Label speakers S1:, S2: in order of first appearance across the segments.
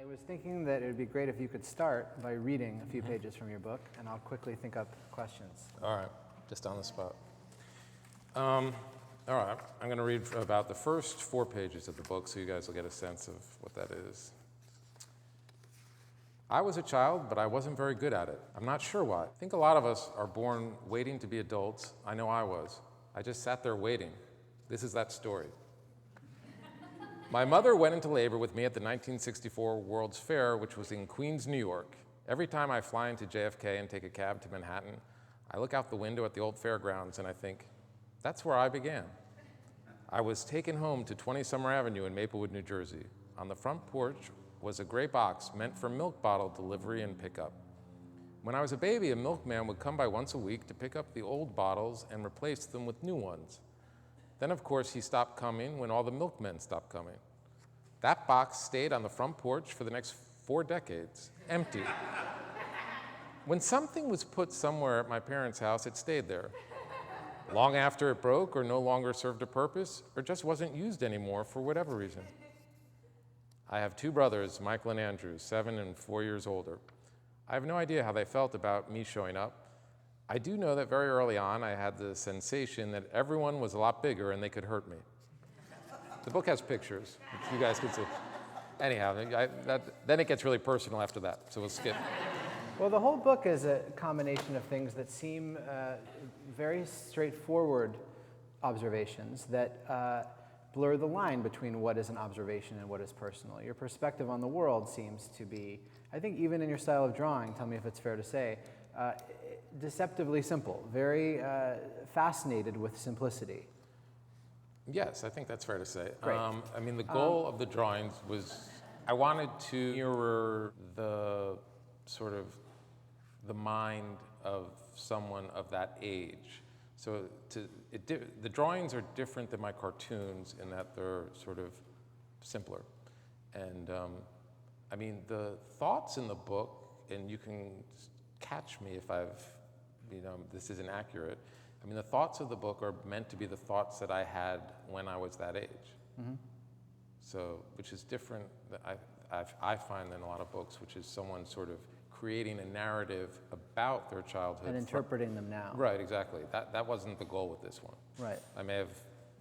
S1: I was thinking that it would be great if you could start by reading a few pages from your book, and I'll quickly think up questions.
S2: All right, just on the spot. All right, I'm going to read about the first 4 pages of the book so you guys will get a sense of what that is. I was a child, but I wasn't very good at it. I'm not sure why. I think a lot of us are born waiting to be adults. I know I was. I just sat there waiting. This is that story. My mother went into labor with me at the 1964 World's Fair, which was in Queens, New York. Every time I fly into JFK and take a cab to Manhattan, I look out the window at the old fairgrounds and I think, that's where I began. I was taken home to 20 Summer Avenue in Maplewood, New Jersey. On the front porch was a gray box meant for milk bottle delivery and pickup. When I was a baby, a milkman would come by once a week to pick up the old bottles and replace them with new ones. Then, of course, he stopped coming when all the milkmen stopped coming. That box stayed on the front porch for the next 4 decades, empty. When something was put somewhere at my parents' house, it stayed there. Long after it broke or no longer served a purpose or just wasn't used anymore for whatever reason. I have 2 brothers, Michael and Andrew, 7 and 4 years older. I have no idea how they felt about me showing up. I do know that very early on I had the sensation that everyone was a lot bigger and they could hurt me. The book has pictures, which you guys can see. Anyhow, then it gets really personal after that, so we'll skip.
S1: Well, the whole book is a combination of things that seem very straightforward observations that blur the line between what is an observation and what is personal. Your perspective on the world seems to be, I think even in your style of drawing, tell me if it's fair to say, deceptively simple, very fascinated with simplicity.
S2: Yes, I think that's fair to say.
S1: Great.
S2: I mean, the goal of the drawings was, I wanted to mirror the sort of the mind of someone of that age. So the drawings are different than my cartoons in that they're sort of simpler. And I mean, the thoughts in the book, and you can catch me if this isn't accurate. I mean, the thoughts of the book are meant to be the thoughts that I had when I was that age. Mm-hmm. So, which is different, I find, than a lot of books, which is someone sort of creating a narrative about their childhood.
S1: And interpreting them now.
S2: Right, exactly. That wasn't the goal with this one.
S1: Right.
S2: I may have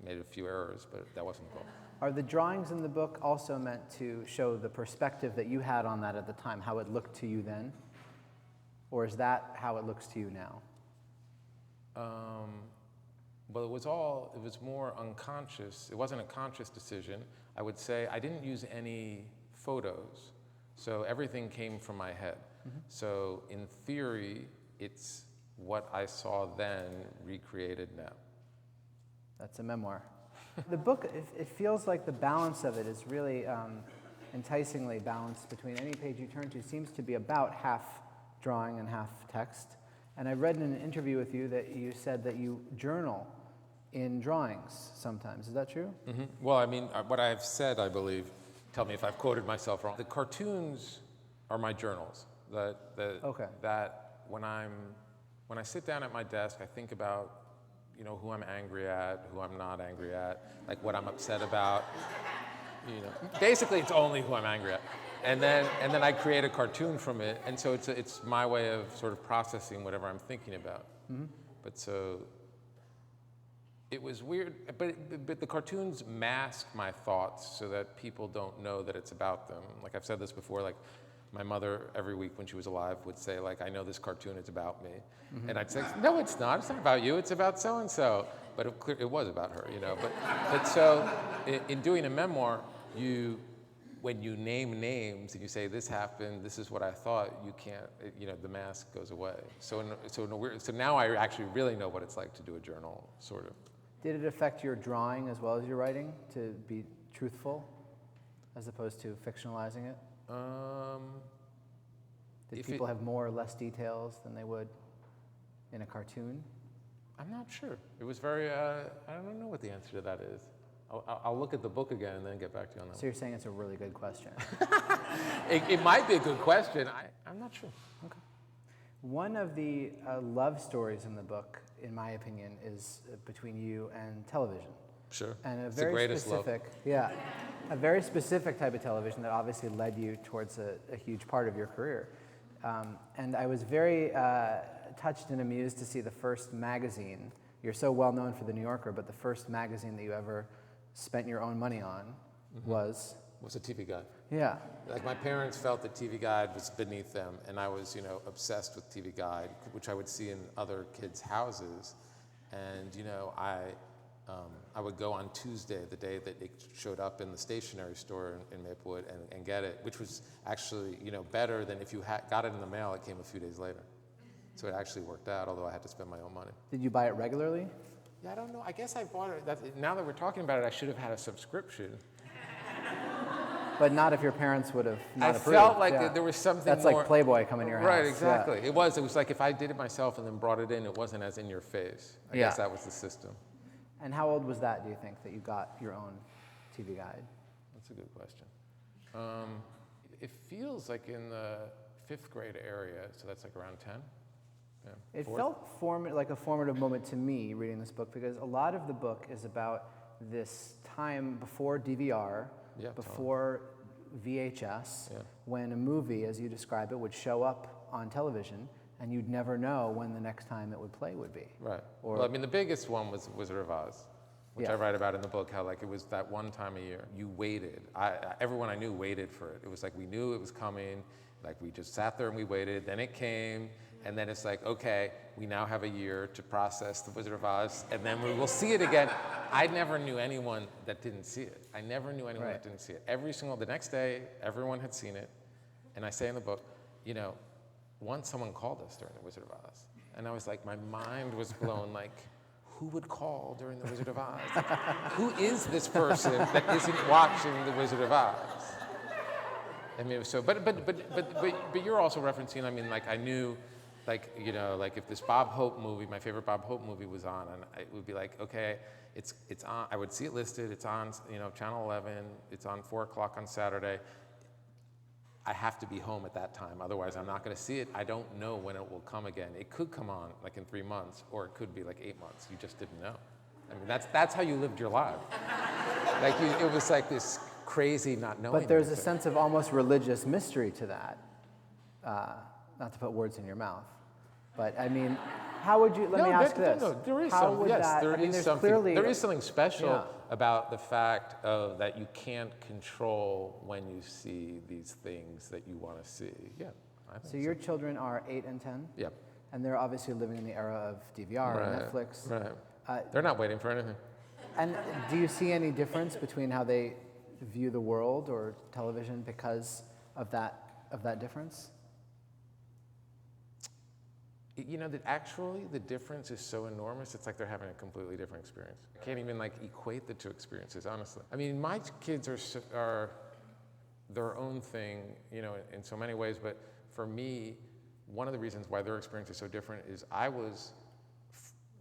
S2: made a few errors, but that wasn't the goal.
S1: Are the drawings in the book also meant to show the perspective that you had on that at the time, how it looked to you then? Or is that how it looks to you now?
S2: Well, it was more unconscious. It wasn't a conscious decision. I would say I didn't use any photos, so everything came from my head. Mm-hmm. So in theory, it's what I saw then recreated now.
S1: That's a memoir. The book, it feels like the balance of it is really enticingly balanced between any page you turn to. Seems to be about half drawing and half text. And I read in an interview with you that you said that you journal in drawings sometimes. Is that true?
S2: Mm-hmm. Well, I mean, what I've said, I believe, tell me if I've quoted myself wrong. The cartoons are my journals. That when I sit down at my desk, I think about, who I'm angry at, who I'm not angry at, like what I'm upset about. Basically, it's only who I'm angry at. And then I create a cartoon from it, and so it's my way of sort of processing whatever I'm thinking about. Mm-hmm. But so it was weird, but the cartoons mask my thoughts so that people don't know that it's about them. Like I've said this before, like my mother every week when she was alive would say, like, I know this cartoon is about me. Mm-hmm. And I'd say, no, it's not about you, it's about so-and-so. But it was about her, But so in doing a memoir, when you name names and you say, this happened, this is what I thought, you can't, the mask goes away. So now I actually really know what it's like to do a journal, sort of.
S1: Did it affect your drawing as well as your writing to be truthful as opposed to fictionalizing it? Did people have more or less details than they would in a cartoon?
S2: I'm not sure. It was very, I don't know what the answer to that is. I'll look at the book again and then get back to you on that.
S1: So you're saying it's a really good question?
S2: It might be a good question. I'm not sure.
S1: Okay. One of the love stories in the book, in my opinion, is between you and television.
S2: Sure.
S1: And
S2: it's the greatest specific,
S1: love. Yeah. a very specific type of television that obviously led you towards a huge part of your career. And I was very touched and amused to see the first magazine. You're so well known for The New Yorker, but the first magazine that you ever spent your own money on was
S2: a TV Guide.
S1: Yeah.
S2: Like my parents felt that TV Guide was beneath them, and I was, obsessed with TV Guide, which I would see in other kids' houses. And I would go on Tuesday, the day that it showed up in the stationery store in Maplewood, and get it, which was actually better than if you got it in the mail. It came a few days later, so it actually worked out. Although I had to spend my own money.
S1: Did you buy it regularly?
S2: Yeah, I don't know. I guess I bought it. Now that we're talking about it, I should have had a subscription.
S1: But not if your parents would have not approved.
S2: I felt like there was something
S1: That's
S2: more.
S1: like Playboy coming to your house.
S2: Right, exactly. Yeah. It was like if I did it myself and then brought it in, it wasn't as in your face. I guess that was the system.
S1: And how old was that, do you think, that you got your own TV Guide?
S2: That's a good question. It feels like in the 5th grade area, so that's like around 10. Yeah,
S1: it felt like a formative moment to me reading this book, because a lot of the book is about this time before DVR, before VHS, when a movie, as you describe it, would show up on television, and you'd never know when the next time it would play would be.
S2: Right. Well, I mean, the biggest one was Wizard of Oz, which I write about in the book, how like it was that one time a year. You waited. Everyone I knew waited for it. It was like we knew it was coming. Like we just sat there and we waited. Then it came, and then it's like, okay, we now have a year to process the Wizard of Oz, and then we will see it again. I never knew anyone that didn't see it. I never knew anyone that didn't see it. The next day, everyone had seen it, and I say in the book, once someone called us during the Wizard of Oz, and I was like, my mind was blown, like, who would call during the Wizard of Oz? Who is this person that isn't watching the Wizard of Oz? I mean, so, but you're also referencing, I mean, like, I knew, like, like if this Bob Hope movie, my favorite Bob Hope movie was on, and it would be like, okay, it's on, I would see it listed, it's on, Channel 11, it's on 4 o'clock on Saturday. I have to be home at that time, otherwise I'm not going to see it. I don't know when it will come again. It could come on like in 3 months, or it could be like 8 months. You just didn't know. I mean, that's how you lived your life. Like it was like this crazy not knowing.
S1: But there's a sense of almost religious mystery to that. Not to put words in your mouth, but I mean, how would you? Let me ask this.
S2: No, there is
S1: how
S2: some.
S1: Would
S2: Yes,
S1: that,
S2: there
S1: I mean,
S2: is
S1: there's
S2: something.
S1: Clearly,
S2: there is something special about the fact that you can't control when you see these things that you want to see. Yeah. I think
S1: so your children are 8 and 10.
S2: Yep.
S1: And they're obviously living in the era of DVR and Netflix.
S2: Right. They're not waiting for anything.
S1: And do you see any difference between how they view the world or television because of that difference?
S2: That actually the difference is so enormous, it's like they're having a completely different experience. I can't even like equate the two experiences, honestly. I mean, my kids are their own thing, in so many ways, but for me, one of the reasons why their experience is so different is I was,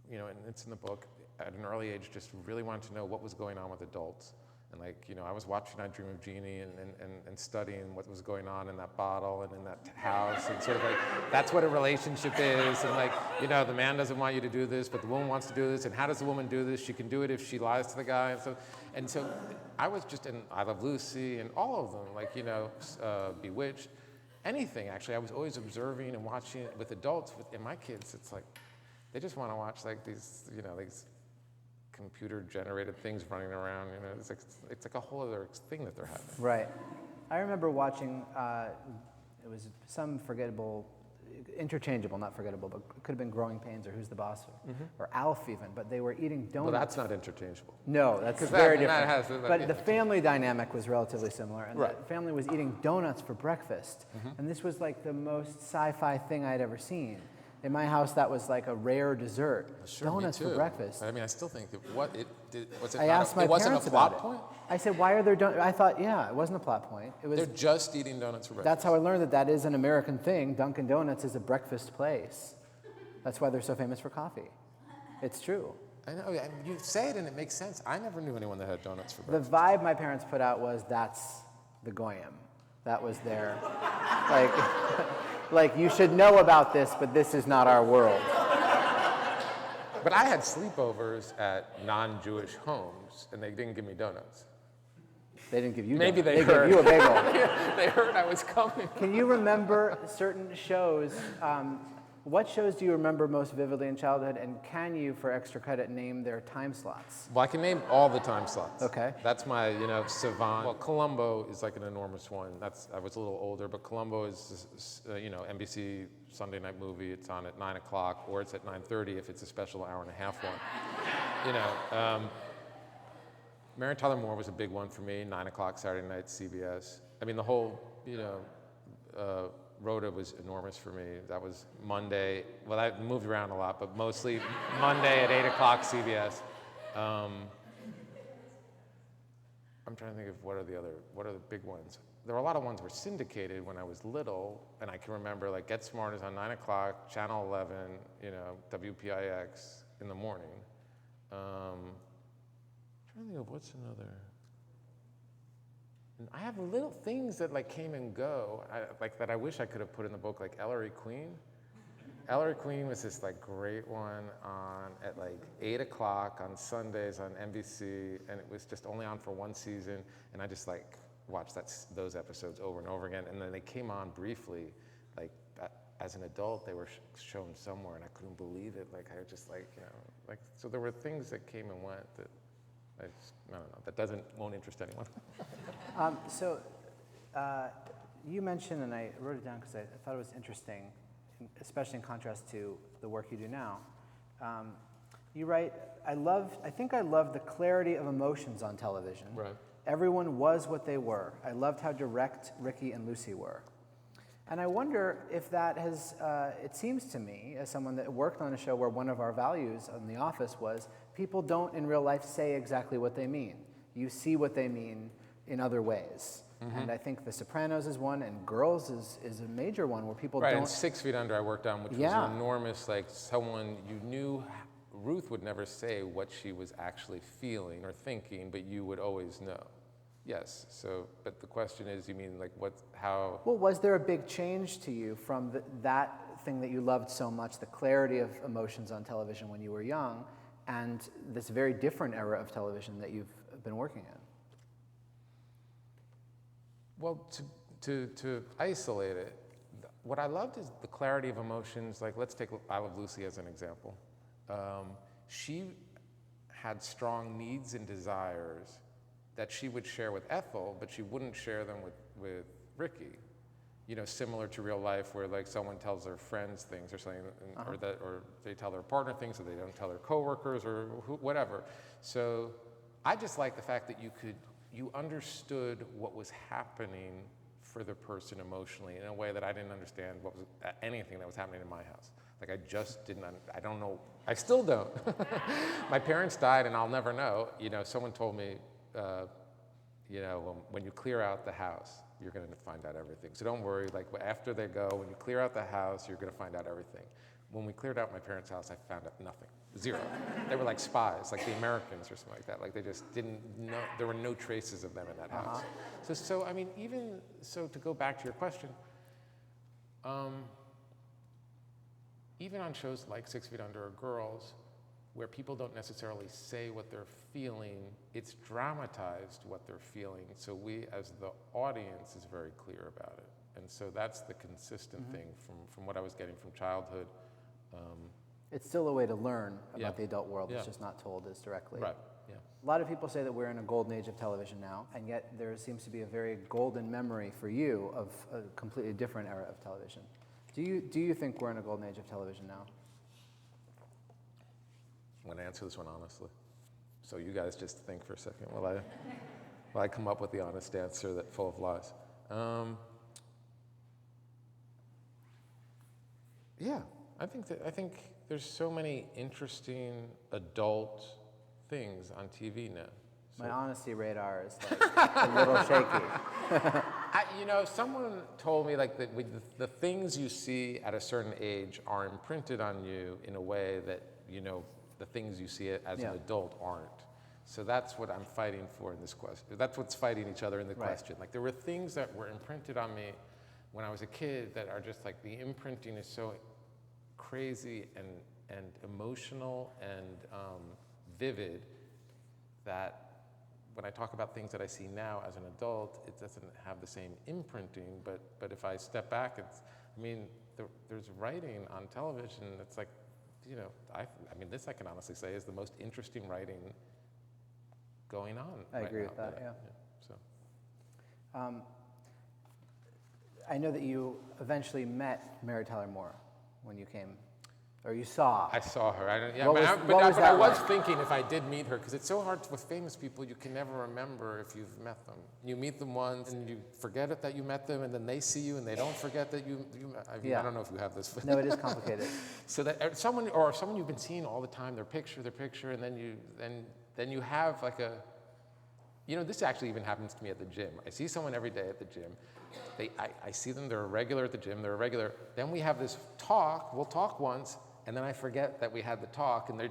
S2: and it's in the book, at an early age, just really wanted to know what was going on with adults. And I was watching I Dream of Jeannie and studying what was going on in that bottle and in that house, and sort of like, that's what a relationship is, and like, the man doesn't want you to do this, but the woman wants to do this, and how does the woman do this? She can do it if she lies to the guy, and so I was just in I Love Lucy and all of them, like, Bewitched, anything actually. I was always observing and watching it with adults, and my kids, it's like, they just want to watch like these, these computer-generated things running around. It's like a whole other thing that they're having.
S1: Right. I remember watching. It was some forgettable, interchangeable, not forgettable, but it could have been Growing Pains or Who's the Boss or Alf even. But they were eating donuts.
S2: Well, that's not interchangeable.
S1: No, that's very different.
S2: But
S1: the family dynamic was relatively similar, and the family was eating donuts for breakfast, and this was like the most sci-fi thing I'd ever seen. In my house, that was like a rare dessert.
S2: Sure,
S1: donuts for breakfast.
S2: I mean, I still think that
S1: I asked my parents about it.
S2: Point?
S1: I said, why are there donuts? I thought, it wasn't a plot point. It was.
S2: They're just eating donuts for breakfast.
S1: That's how I learned that is an American thing. Dunkin' Donuts is a breakfast place. That's why they're so famous for coffee. It's true.
S2: I know. You say it and it makes sense. I never knew anyone that had donuts for breakfast.
S1: The vibe my parents put out was that's the Goyim. That was their, like you should know about this, but this is not our world.
S2: But I had sleepovers at non-Jewish homes, and they didn't give me donuts.
S1: They didn't give you
S2: Maybe
S1: donuts.
S2: they heard.
S1: Gave you a bagel.
S2: They heard I was coming.
S1: Can you remember certain shows? What shows do you remember most vividly in childhood, and can you, for extra credit, name their time slots?
S2: Well, I can name all the time slots.
S1: Okay.
S2: That's my, savant. Well, Columbo is like an enormous one. I was a little older, but Columbo is, NBC Sunday night movie. It's on at 9 o'clock, or it's at 9:30 if it's a special hour and a half one. Mary Tyler Moore was a big one for me. 9 o'clock Saturday night, CBS. I mean, the whole, Rhoda was enormous for me. That was Monday. Well, I moved around a lot, but mostly Monday at 8 o'clock CBS. I'm trying to think of what are the big ones. There were a lot of ones that were syndicated when I was little, and I can remember like Get Smart is on 9 o'clock, Channel 11, WPIX in the morning. I'm trying to think of what's another. And I have little things that like came and go, that I wish I could have put in the book, like Ellery Queen. Ellery Queen was this like great one on at like 8 o'clock on Sundays on NBC, and it was just only on for one season, and I just like watched those episodes over and over again, and then they came on briefly, like as an adult they were shown somewhere, and I couldn't believe it. Like I just so there were things that came and went that I don't know. That won't interest anyone.
S1: You mentioned, and I wrote it down because I thought it was interesting, especially in contrast to the work you do now. You write, I think I love the clarity of emotions on television.
S2: Right.
S1: Everyone was what they were. I loved how direct Ricky and Lucy were. And I wonder if that has, it seems to me, as someone that worked on a show where one of our values on The Office was people don't in real life say exactly what they mean. You see what they mean in other ways. Mm-hmm. And I think The Sopranos is one, and Girls is a major one where people
S2: right,
S1: don't...
S2: and 6 Feet Under I worked on, which was an enormous, like someone you knew, Ruth would never say what she was actually feeling or thinking, but you would always know. Yes, but the question is, you mean like how?
S1: Well, was there a big change to you from that thing that you loved so much, the clarity of emotions on television when you were young, and this very different era of television that you've been working in?
S2: Well, to isolate it, what I loved is the clarity of emotions. Like, let's take I Love Lucy as an example. She had strong needs and desires that she would share with Ethel, but she wouldn't share them with Ricky. Similar to real life, where like someone tells their friends things or something, or they tell their partner things, or they don't tell their coworkers, or whatever. So I just like the fact that you understood what was happening for the person emotionally in a way that I didn't understand anything that was happening in my house. Like I just didn't. I don't know. I still don't. My parents died, and I'll never know. Someone told me. When you clear out the house, you're going to find out everything. So don't worry, like after they go, when you clear out the house, you're going to find out everything. When we cleared out my parents' house, I found out nothing, zero. They were like spies, like the Americans or something like that. Like they just didn't know, there were no traces of them in that house. So I mean, even so to go back to your question, even on shows like 6 Feet Under or Girls, where people don't necessarily say what they're feeling, it's dramatized what they're feeling, so we as the audience is very clear about it. And so that's the consistent thing from what I was getting from childhood.
S1: It's still a way to learn about the adult world. It's just not told as directly.
S2: Right, yeah.
S1: A lot of people say that we're in a golden age of television now, and yet there seems to be a very golden memory for you of a completely different era of television. Do you think we're in a golden age of television now?
S2: I'm going to answer this one honestly. So you guys just think for a second while I come up with the honest answer that's full of lies. Yeah, I think there's so many interesting adult things on TV now.
S1: My honesty radar is like a little shaky.
S2: Someone told me like that the things you see at a certain age are imprinted on you in a way that the things you see as an adult aren't. So that's what I'm fighting for in this question. That's what's fighting each other in the question. Like there were things that were imprinted on me when I was a kid that are just like the imprinting is so crazy and emotional and vivid that when I talk about things that I see now as an adult, it doesn't have the same imprinting, but if I step back, there's writing on television, it's like, this I can honestly say is the most interesting writing going on
S1: I
S2: right
S1: agree
S2: now.
S1: with that, yeah.
S2: So.
S1: I know that you eventually met Mary Tyler Moore when you came, or you saw.
S2: I saw her.
S1: What
S2: I was
S1: like?
S2: thinking if I did meet her, because it's so hard with famous people, you can never remember if you've met them. You meet them once, and you forget it that you met them, and then they see you, and they don't forget that you met. I don't know if you have this.
S1: No, it is complicated.
S2: So that someone you've been seeing all the time, their picture, and then you have like a. This actually even happens to me at the gym. I see someone every day at the gym. I see them, they're a regular at the gym, they're a regular. Then we have this talk, we'll talk once, and then I forget that we had the talk, and I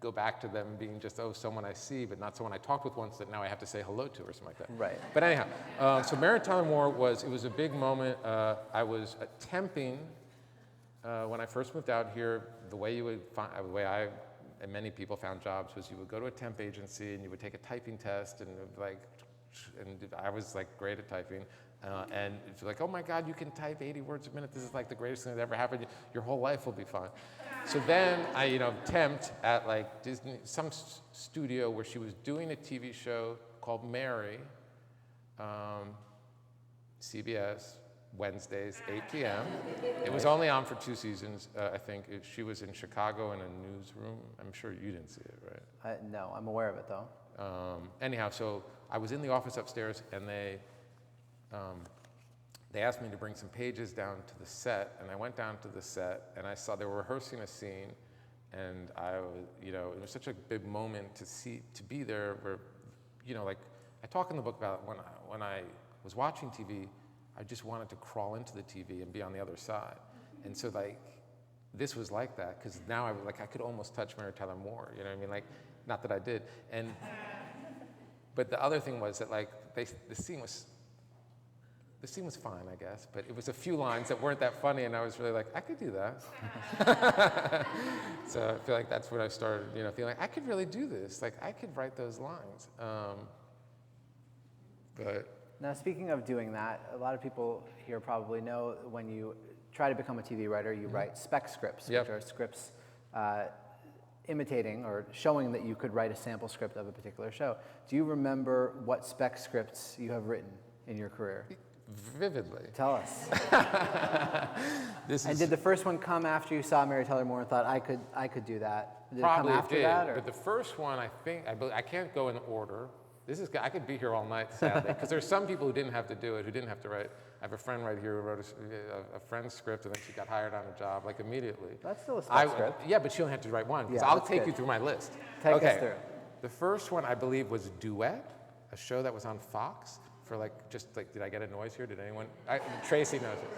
S2: go back to them being just, someone I see, but not someone I talked with once that now I have to say hello to or something like that.
S1: Right.
S2: But anyhow, so Mary Tyler Moore was a big moment. I was temping when I first moved out here. The way I and many people found jobs was you would go to a temp agency and you would take a typing test and I was like great at typing. And it's like, oh my God, you can type 80 words a minute. This is like the greatest thing that ever happened. Your whole life will be fine. So then I, temped at like Disney, some studio where she was doing a TV show called Mary, CBS, Wednesdays, 8 p.m. It was only on for 2 seasons, I think. She was in Chicago in a newsroom. I'm sure you didn't see it, right?
S1: No, I'm aware of it though.
S2: Anyhow, so I was in the office upstairs, and they asked me to bring some pages down to the set, and I went down to the set, and I saw they were rehearsing a scene, and I was, it was such a big moment to be there. Where, like I talk in the book about when I was watching TV. I just wanted to crawl into the TV and be on the other side. And so like, this was like that, because now I could almost touch Mary Tyler Moore, you know what I mean? Like, not that I did. But the other thing was that like, the scene was fine, I guess, but it was a few lines that weren't that funny, and I was really like, I could do that. So I feel like that's when I started, feeling like I could really do this. Like, I could write those lines. But.
S1: Now, speaking of doing that, a lot of people here probably know when you try to become a TV writer, you write spec scripts, which are scripts imitating or showing that you could write a sample script of a particular show. Do you remember what spec scripts you have written in your career?
S2: Vividly.
S1: Tell us. And did the first one come after you saw Mary Tyler Moore and thought, I could do that? Did
S2: Probably
S1: it come after that? Or?
S2: But the first one, I can't go in order. I could be here all night, sadly, because there's some people who didn't have to do it, who didn't have to write. I have a friend right here who wrote a friend's script, and then she got hired on a job, like, immediately.
S1: That's still a spec script.
S2: Yeah, but she only had to write one, because
S1: Yeah,
S2: I'll take you through my list.
S1: Take us through.
S2: The first one, I believe, was Duet, a show that was on Fox for, did I get a noise here? Did anyone? Tracy knows it.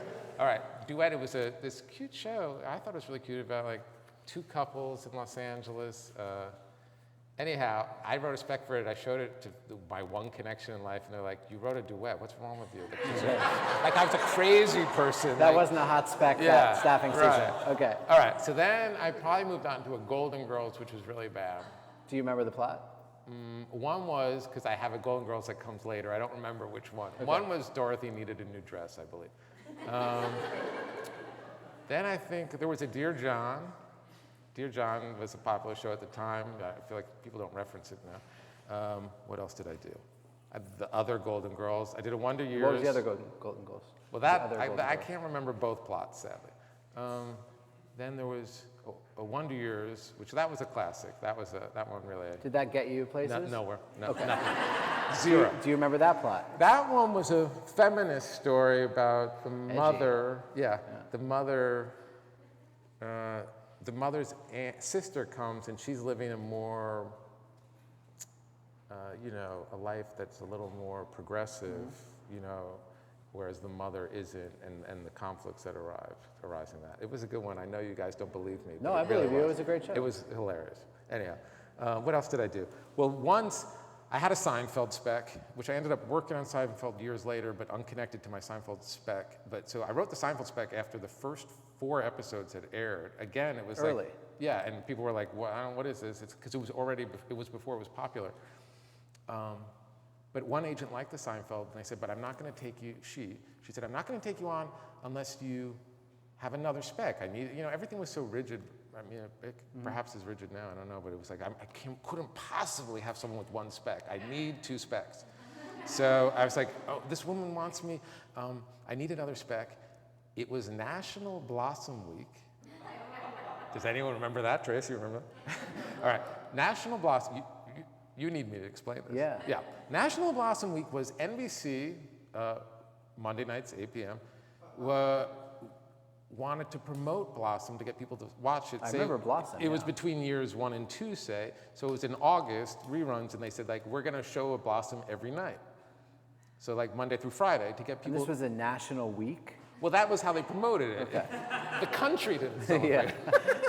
S2: All right, Duet, it was this cute show. I thought it was really cute about, like, 2 couples in Los Angeles. Anyhow, I wrote a spec for it. I showed it to my one connection in life, and they're like, "You wrote a duet. What's wrong with you?" Like I was a crazy person.
S1: That wasn't a hot spec that staffing season. Okay.
S2: All right. So then I probably moved on to a Golden Girls, which was really bad.
S1: Do you remember the plot?
S2: One was, because I have a Golden Girls that comes later. I don't remember which one. Okay. One was Dorothy needed a new dress, I believe. Then I think there was a Dear John. Dear John was a popular show at the time. I feel like people don't reference it now. What else did I do? The other Golden Girls. I did a Wonder Years.
S1: What was the other Golden Girls?
S2: Well, I can't remember both plots, sadly. Then there was a Wonder Years, that was a classic. That one really.
S1: Did that get you places?
S2: Nowhere. No,
S1: okay.
S2: Nothing. Zero.
S1: Do you remember that plot?
S2: That one was a feminist story about the mother. Yeah, the mother. The mother's sister comes, and she's living a more, a life that's a little more progressive, whereas the mother isn't, and the conflicts that arise in that. It was a good one. I know you guys don't believe me.
S1: No, I believe you. It was a great show.
S2: It was hilarious. Anyhow, what else did I do? Well, once I had a Seinfeld spec, which I ended up working on Seinfeld years later, but unconnected to my Seinfeld spec. So I wrote the Seinfeld spec after the first 4 episodes had aired. Again, it was
S1: early.
S2: Yeah, and people were like, what is this? It's because it was before it was popular. But one agent liked the Seinfeld, and I said, but I'm not going to take you, she said, I'm not going to take you on unless you have another spec. I need, everything was so rigid. I mean, perhaps it's rigid now, I don't know, but it was like, couldn't possibly have someone with one spec. I need 2 specs. So I was like, oh, this woman wants me. I need another spec. It was National Blossom Week. Does anyone remember that, Tracy? You remember? All right, National Blossom. You need me to explain this.
S1: Yeah.
S2: Yeah. National Blossom Week was NBC, Monday nights, 8 p.m., wanted to promote Blossom to get people to watch it.
S1: I remember Blossom.
S2: It was between years 1 and 2, say. So it was in August, reruns, and they said, like, we're going to show a Blossom every night. So like Monday through Friday to get people.
S1: And this was a national week?
S2: Well, that was how they promoted it. Okay. The country didn't celebrate
S1: yeah.
S2: it.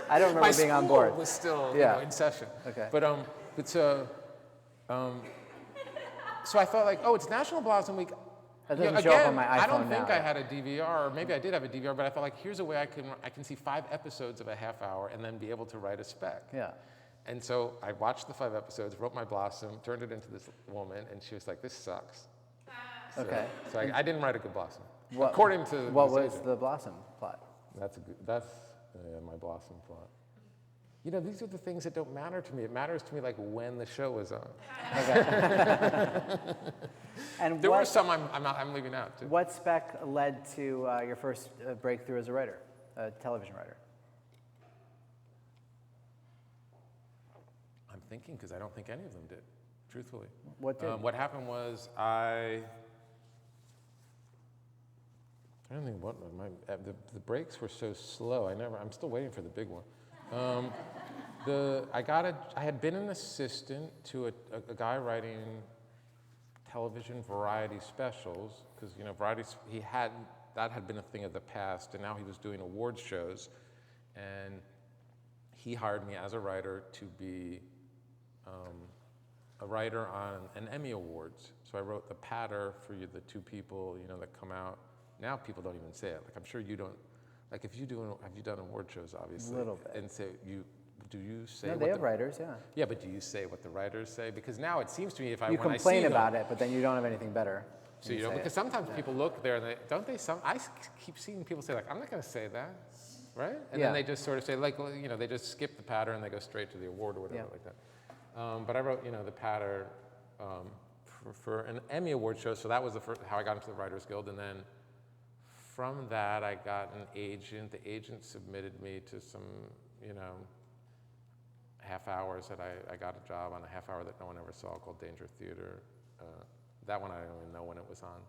S1: I don't remember being on board.
S2: My school was still in session.
S1: Okay.
S2: But so I thought like, oh, it's National Blossom Week.
S1: That doesn't show up on my iPhone
S2: I don't think
S1: now.
S2: I had a DVR, or maybe I did have a DVR, but I thought like, here's a way I can see 5 episodes of a half hour and then be able to write a spec.
S1: Yeah.
S2: And so I watched the 5 episodes, wrote my Blossom, turned it into this woman, and she was like, this sucks. So,
S1: Okay.
S2: So I didn't write a good Blossom.
S1: What,
S2: according to
S1: what was the Blossom plot?
S2: That's my Blossom plot. These are the things that don't matter to me. It matters to me like when the show was on.
S1: Okay. And
S2: there were some I'm leaving out too.
S1: What spec led to your first breakthrough as a writer, a television writer?
S2: I'm thinking because I don't think any of them did, truthfully.
S1: What did?
S2: What happened was I don't think what the breaks were so slow. I'm still waiting for the big one. I had been an assistant to a guy writing television variety specials, because that had been a thing of the past, and now he was doing awards shows, and he hired me as a writer to be a writer on an Emmy Awards. So I wrote the patter for the 2 people that come out. Now people don't even say it. Like I'm sure you don't. Like if have you done award shows, obviously?
S1: A little bit.
S2: And so do you say?
S1: No, they have writers, yeah.
S2: Yeah, but do you say what the writers say? Because now it seems to me
S1: you complain about it, but then you don't have anything better.
S2: So because sometimes people look there and I keep seeing people say like, I'm not going to say that, right? And then they just sort of say like, they just skip the patter and they go straight to the award or whatever like that. But I wrote, the patter for an Emmy Award show, so that was how I got into the Writers Guild, and then from that I got an agent. The agent submitted me to some, half hours that I got a job on a half hour that no one ever saw called Danger Theater. That one I don't even know when it was on.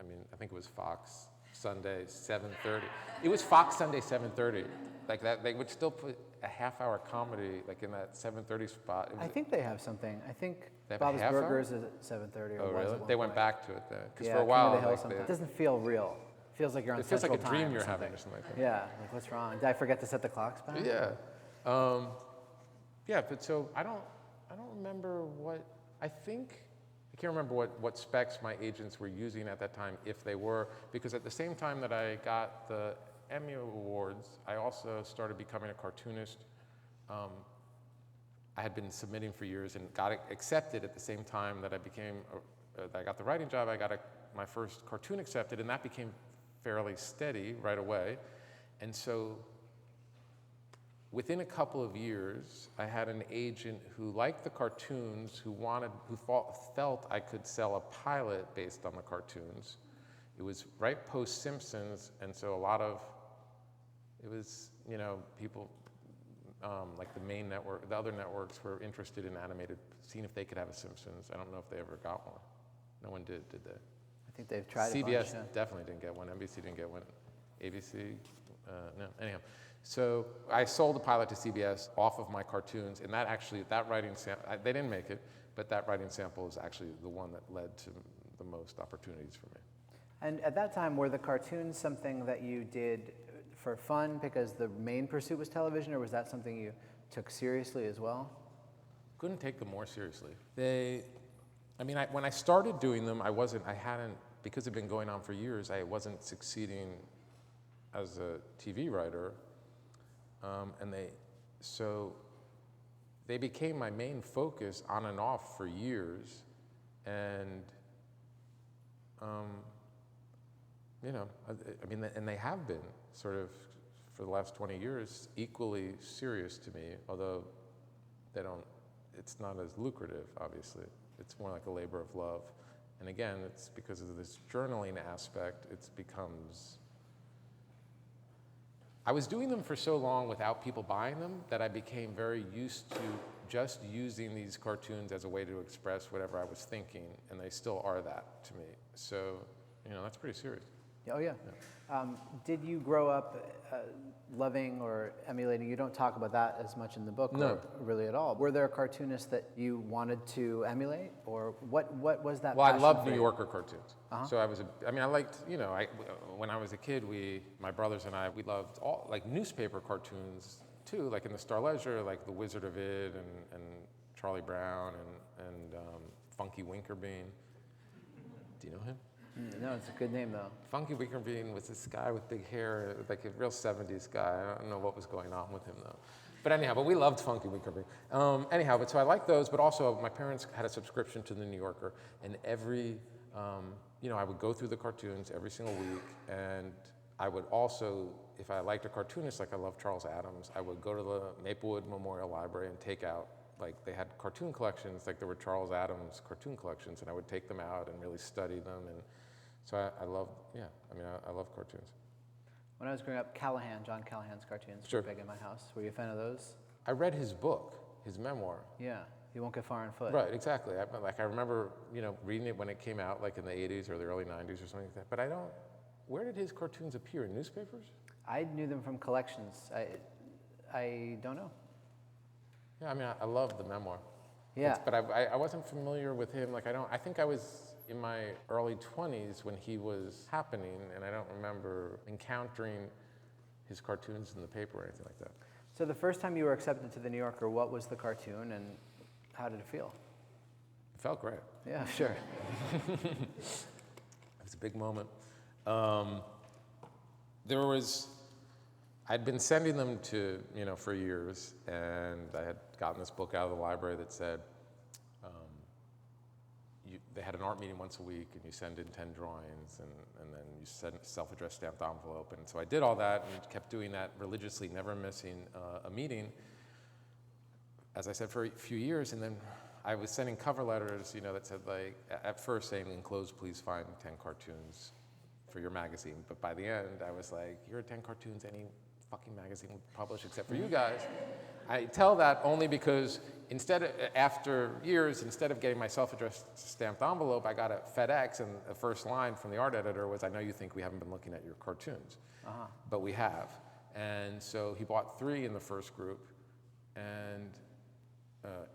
S2: I mean, I think it was Fox Sunday 7:30. It was Fox Sunday 7:30. Like that, they would still put a half-hour comedy like in that 7:30 spot.
S1: I think they have something. I think
S2: They have
S1: Bob's
S2: a half
S1: Burgers is at 7:30.
S2: Oh, really? They went back to it then. Because
S1: Yeah,
S2: for a while,
S1: King of the Hill
S2: like,
S1: it doesn't feel real. It feels like you're on
S2: it feels like
S1: Central
S2: a dream
S1: Time or
S2: you're
S1: something.
S2: having or something like that.
S1: Yeah, like what's wrong? Did I forget to set the clocks back?
S2: Yeah. Yeah, but so I don't remember what, I can't remember what specs my agents were using at that time, if they were, because at the same time that I got the Emmy Awards, I also started becoming a cartoonist. I had been submitting for years and got accepted at the same time that I got the writing job. I got my first cartoon accepted, and that became fairly steady right away. And so within a couple of years, I had an agent who liked the cartoons, who felt I could sell a pilot based on the cartoons. It was right post Simpsons, and so it was, people like the main network, the other networks were interested in animated, seeing if they could have a Simpsons. I don't know if they ever got one. No one did they?
S1: I think they've tried
S2: CBS
S1: a bunch, yeah.
S2: definitely didn't get one. NBC didn't get one. ABC, no. Anyhow, so I sold the pilot to CBS off of my cartoons, and that writing sample, they didn't make it, but that writing sample is actually the one that led to the most opportunities for me.
S1: And at that time, were the cartoons something that you did for fun because the main pursuit was television, or was that something you took seriously as well?
S2: Couldn't take them more seriously. When I started doing them, because it'd been going on for years, I wasn't succeeding as a TV writer, so they became my main focus on and off for years, And, you know, I mean, and they have been sort of, for the last 20 years, equally serious to me, although they don't, it's not as lucrative, obviously. It's more like a labor of love. And again, it's because of this journaling aspect, it becomes, I was doing them for so long without people buying them that I became very used to just using these cartoons as a way to express whatever I was thinking, and they still are that to me. So, you know, that's pretty serious.
S1: Oh, yeah. Did you grow up loving or emulating? You don't talk about that as much in the book,
S2: No.
S1: or really at all. Were there cartoonists that you wanted to emulate, or what was that?
S2: Well, I
S1: passion
S2: loved
S1: for
S2: New
S1: you?
S2: Yorker cartoons. So I liked, you know, when I was a kid, my brothers and I, we loved all, like, newspaper cartoons too, like in the Star Ledger, like The Wizard of Id and Charlie Brown and Funky Winkerbean. Do you know him?
S1: No, it's a good name, though.
S2: Funky Winkerbean was this guy with big hair, like a real 70s guy. I don't know what was going on with him, though. But anyhow, we loved Funky Winkerbean. But so I liked those, but also my parents had a subscription to the New Yorker, and every, you know, I would go through the cartoons every single week, and I would also, if I liked a cartoonist, like I love Charles Addams, I would go to the Maplewood Memorial Library and take out, like, they had cartoon collections, like there were Charles Addams cartoon collections, and I would take them out and really study them. And so I love, I love cartoons.
S1: When I was growing up, John Callahan's cartoons
S2: Sure.
S1: were big in my house. Were you a fan of those?
S2: I read his book, his memoir.
S1: Yeah, You Won't Get Far on Foot.
S2: Right, exactly. I remember, you know, reading it when it came out, like in the 80s or the early 90s or something like that. But where did his cartoons appear? In newspapers?
S1: I knew them from collections. I don't know.
S2: Yeah, I mean, I love the memoir.
S1: Yeah.
S2: But I wasn't familiar with him. Like, I think I was in my early 20s when he was happening, and I don't remember encountering his cartoons in the paper or anything like that.
S1: So the first time you were accepted to the New Yorker, what was the cartoon and how did it feel?
S2: It felt great.
S1: Yeah, sure.
S2: It was a big moment. I'd been sending them to, you know, for years, and I had gotten this book out of the library that said, they had an art meeting once a week, and you send in 10 drawings, and then you send a self-addressed stamped envelope. And so I did all that and kept doing that religiously, never missing a meeting, as I said, for a few years. And then I was sending cover letters, you know, that said, like, at first saying, enclosed, please find 10 cartoons for your magazine. But by the end, I was like, here are 10 cartoons any fucking magazine would publish except for you guys. I tell that only because after years, instead of getting my self-addressed stamped envelope, I got a FedEx, and the first line from the art editor was, I know you think we haven't been looking at your cartoons, but we have. And so he bought 3 in the first group, and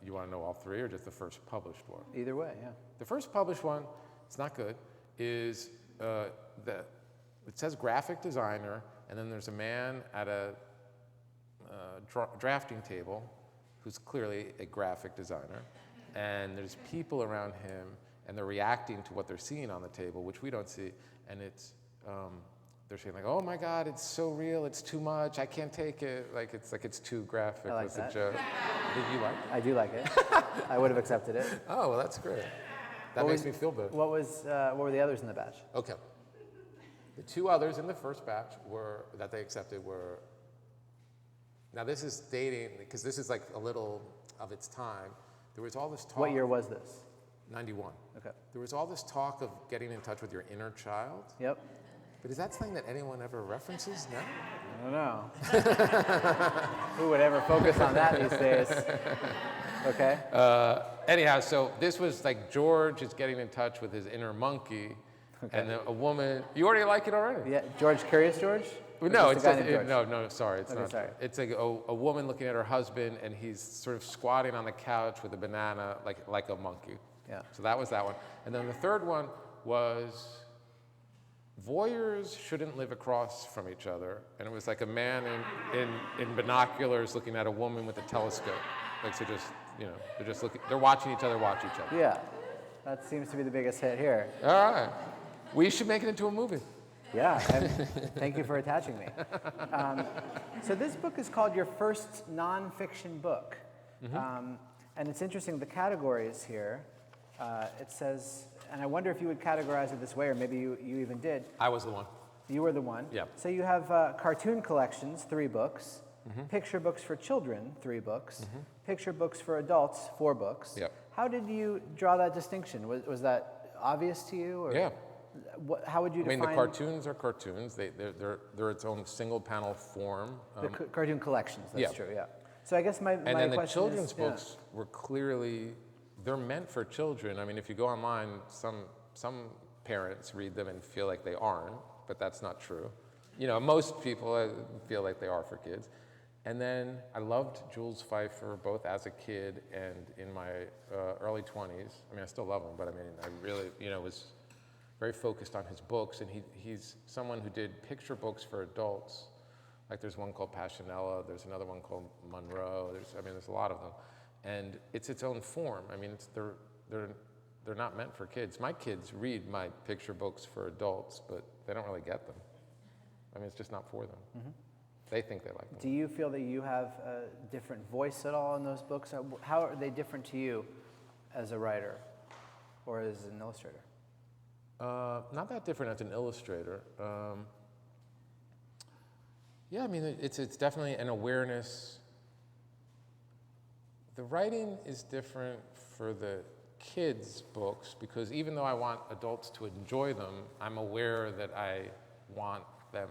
S2: you want to know all 3 or just the first published one?
S1: Either way, yeah.
S2: The first published one, it's not good, is it says graphic designer, and then there's a man at a drafting table who's clearly a graphic designer, and there's people around him, and they're reacting to what they're seeing on the table, which we don't see, and it's they're saying, like, oh my God, it's so real, it's too much, I can't take it, it's too graphic.
S1: I like
S2: was
S1: that.
S2: a joke. Did you like it?
S1: I do like it. I would have accepted it.
S2: Oh, well, that's great. That makes me feel better.
S1: What were the others in the batch?
S2: Okay. The 2 others in the first batch that they accepted were, now this is dating, because this is like a little of its time. There was all this talk.
S1: What year was this?
S2: 91.
S1: Okay.
S2: There was all this talk of getting in touch with your inner child.
S1: Yep.
S2: But is that something that anyone ever references now?
S1: I don't know. Who would ever focus on that these days? Okay.
S2: Anyhow, so this was like George is getting in touch with his inner monkey, and then a woman. You already like it already?
S1: Yeah, George, Curious George? Or
S2: No,
S1: just a guy named George?
S2: no, sorry, it's
S1: Okay,
S2: not.
S1: sorry.
S2: It's like a woman looking at her husband, and he's sort of squatting on the couch with a banana, like a monkey.
S1: Yeah.
S2: So that was that one. And then the third one was voyeurs shouldn't live across from each other, and it was like a man in binoculars looking at a woman with a telescope. Like, so just, you know, they're watching each other watch each other.
S1: Yeah. That seems to be the biggest hit here.
S2: All right. We should make it into a movie.
S1: Yeah, and thank you for attaching me. So this book is called your first nonfiction book. And it's interesting, the categories here, it says, and I wonder if you would categorize it this way, or maybe you even did.
S2: I was the one.
S1: You were the one.
S2: Yeah.
S1: So you have cartoon collections, 3 books, picture books for children, 3 books, picture books for adults, 4 books.
S2: Yep.
S1: How did you draw that distinction? Was that obvious to you? Or
S2: Yeah.
S1: How would you define?
S2: I mean, the cartoons are cartoons. They're its own single panel form.
S1: The cartoon collections, that's
S2: yeah.
S1: true, yeah. So I guess my
S2: and then the
S1: question
S2: children's
S1: is,
S2: books were clearly, they're meant for children. I mean, if you go online, some parents read them and feel like they aren't, but that's not true. You know, most people feel like they are for kids. And then I loved Jules Feiffer both as a kid and in my early 20s. I mean, I still love him, but I mean, I really, was very focused on his books, and he's someone who did picture books for adults. Like there's one called Passionella, there's another one called Monroe, there's a lot of them. And it's its own form. I mean, they're not meant for kids. My kids read my picture books for adults, but they don't really get them. I mean, it's just not for them. They think they like them.
S1: Do you feel that you have a different voice at all in those books? How are they different to you as a writer or as an illustrator?
S2: Not that different as an illustrator. Yeah, I mean, it's definitely an awareness. The writing is different for the kids' books because even though I want adults to enjoy them, I'm aware that I want them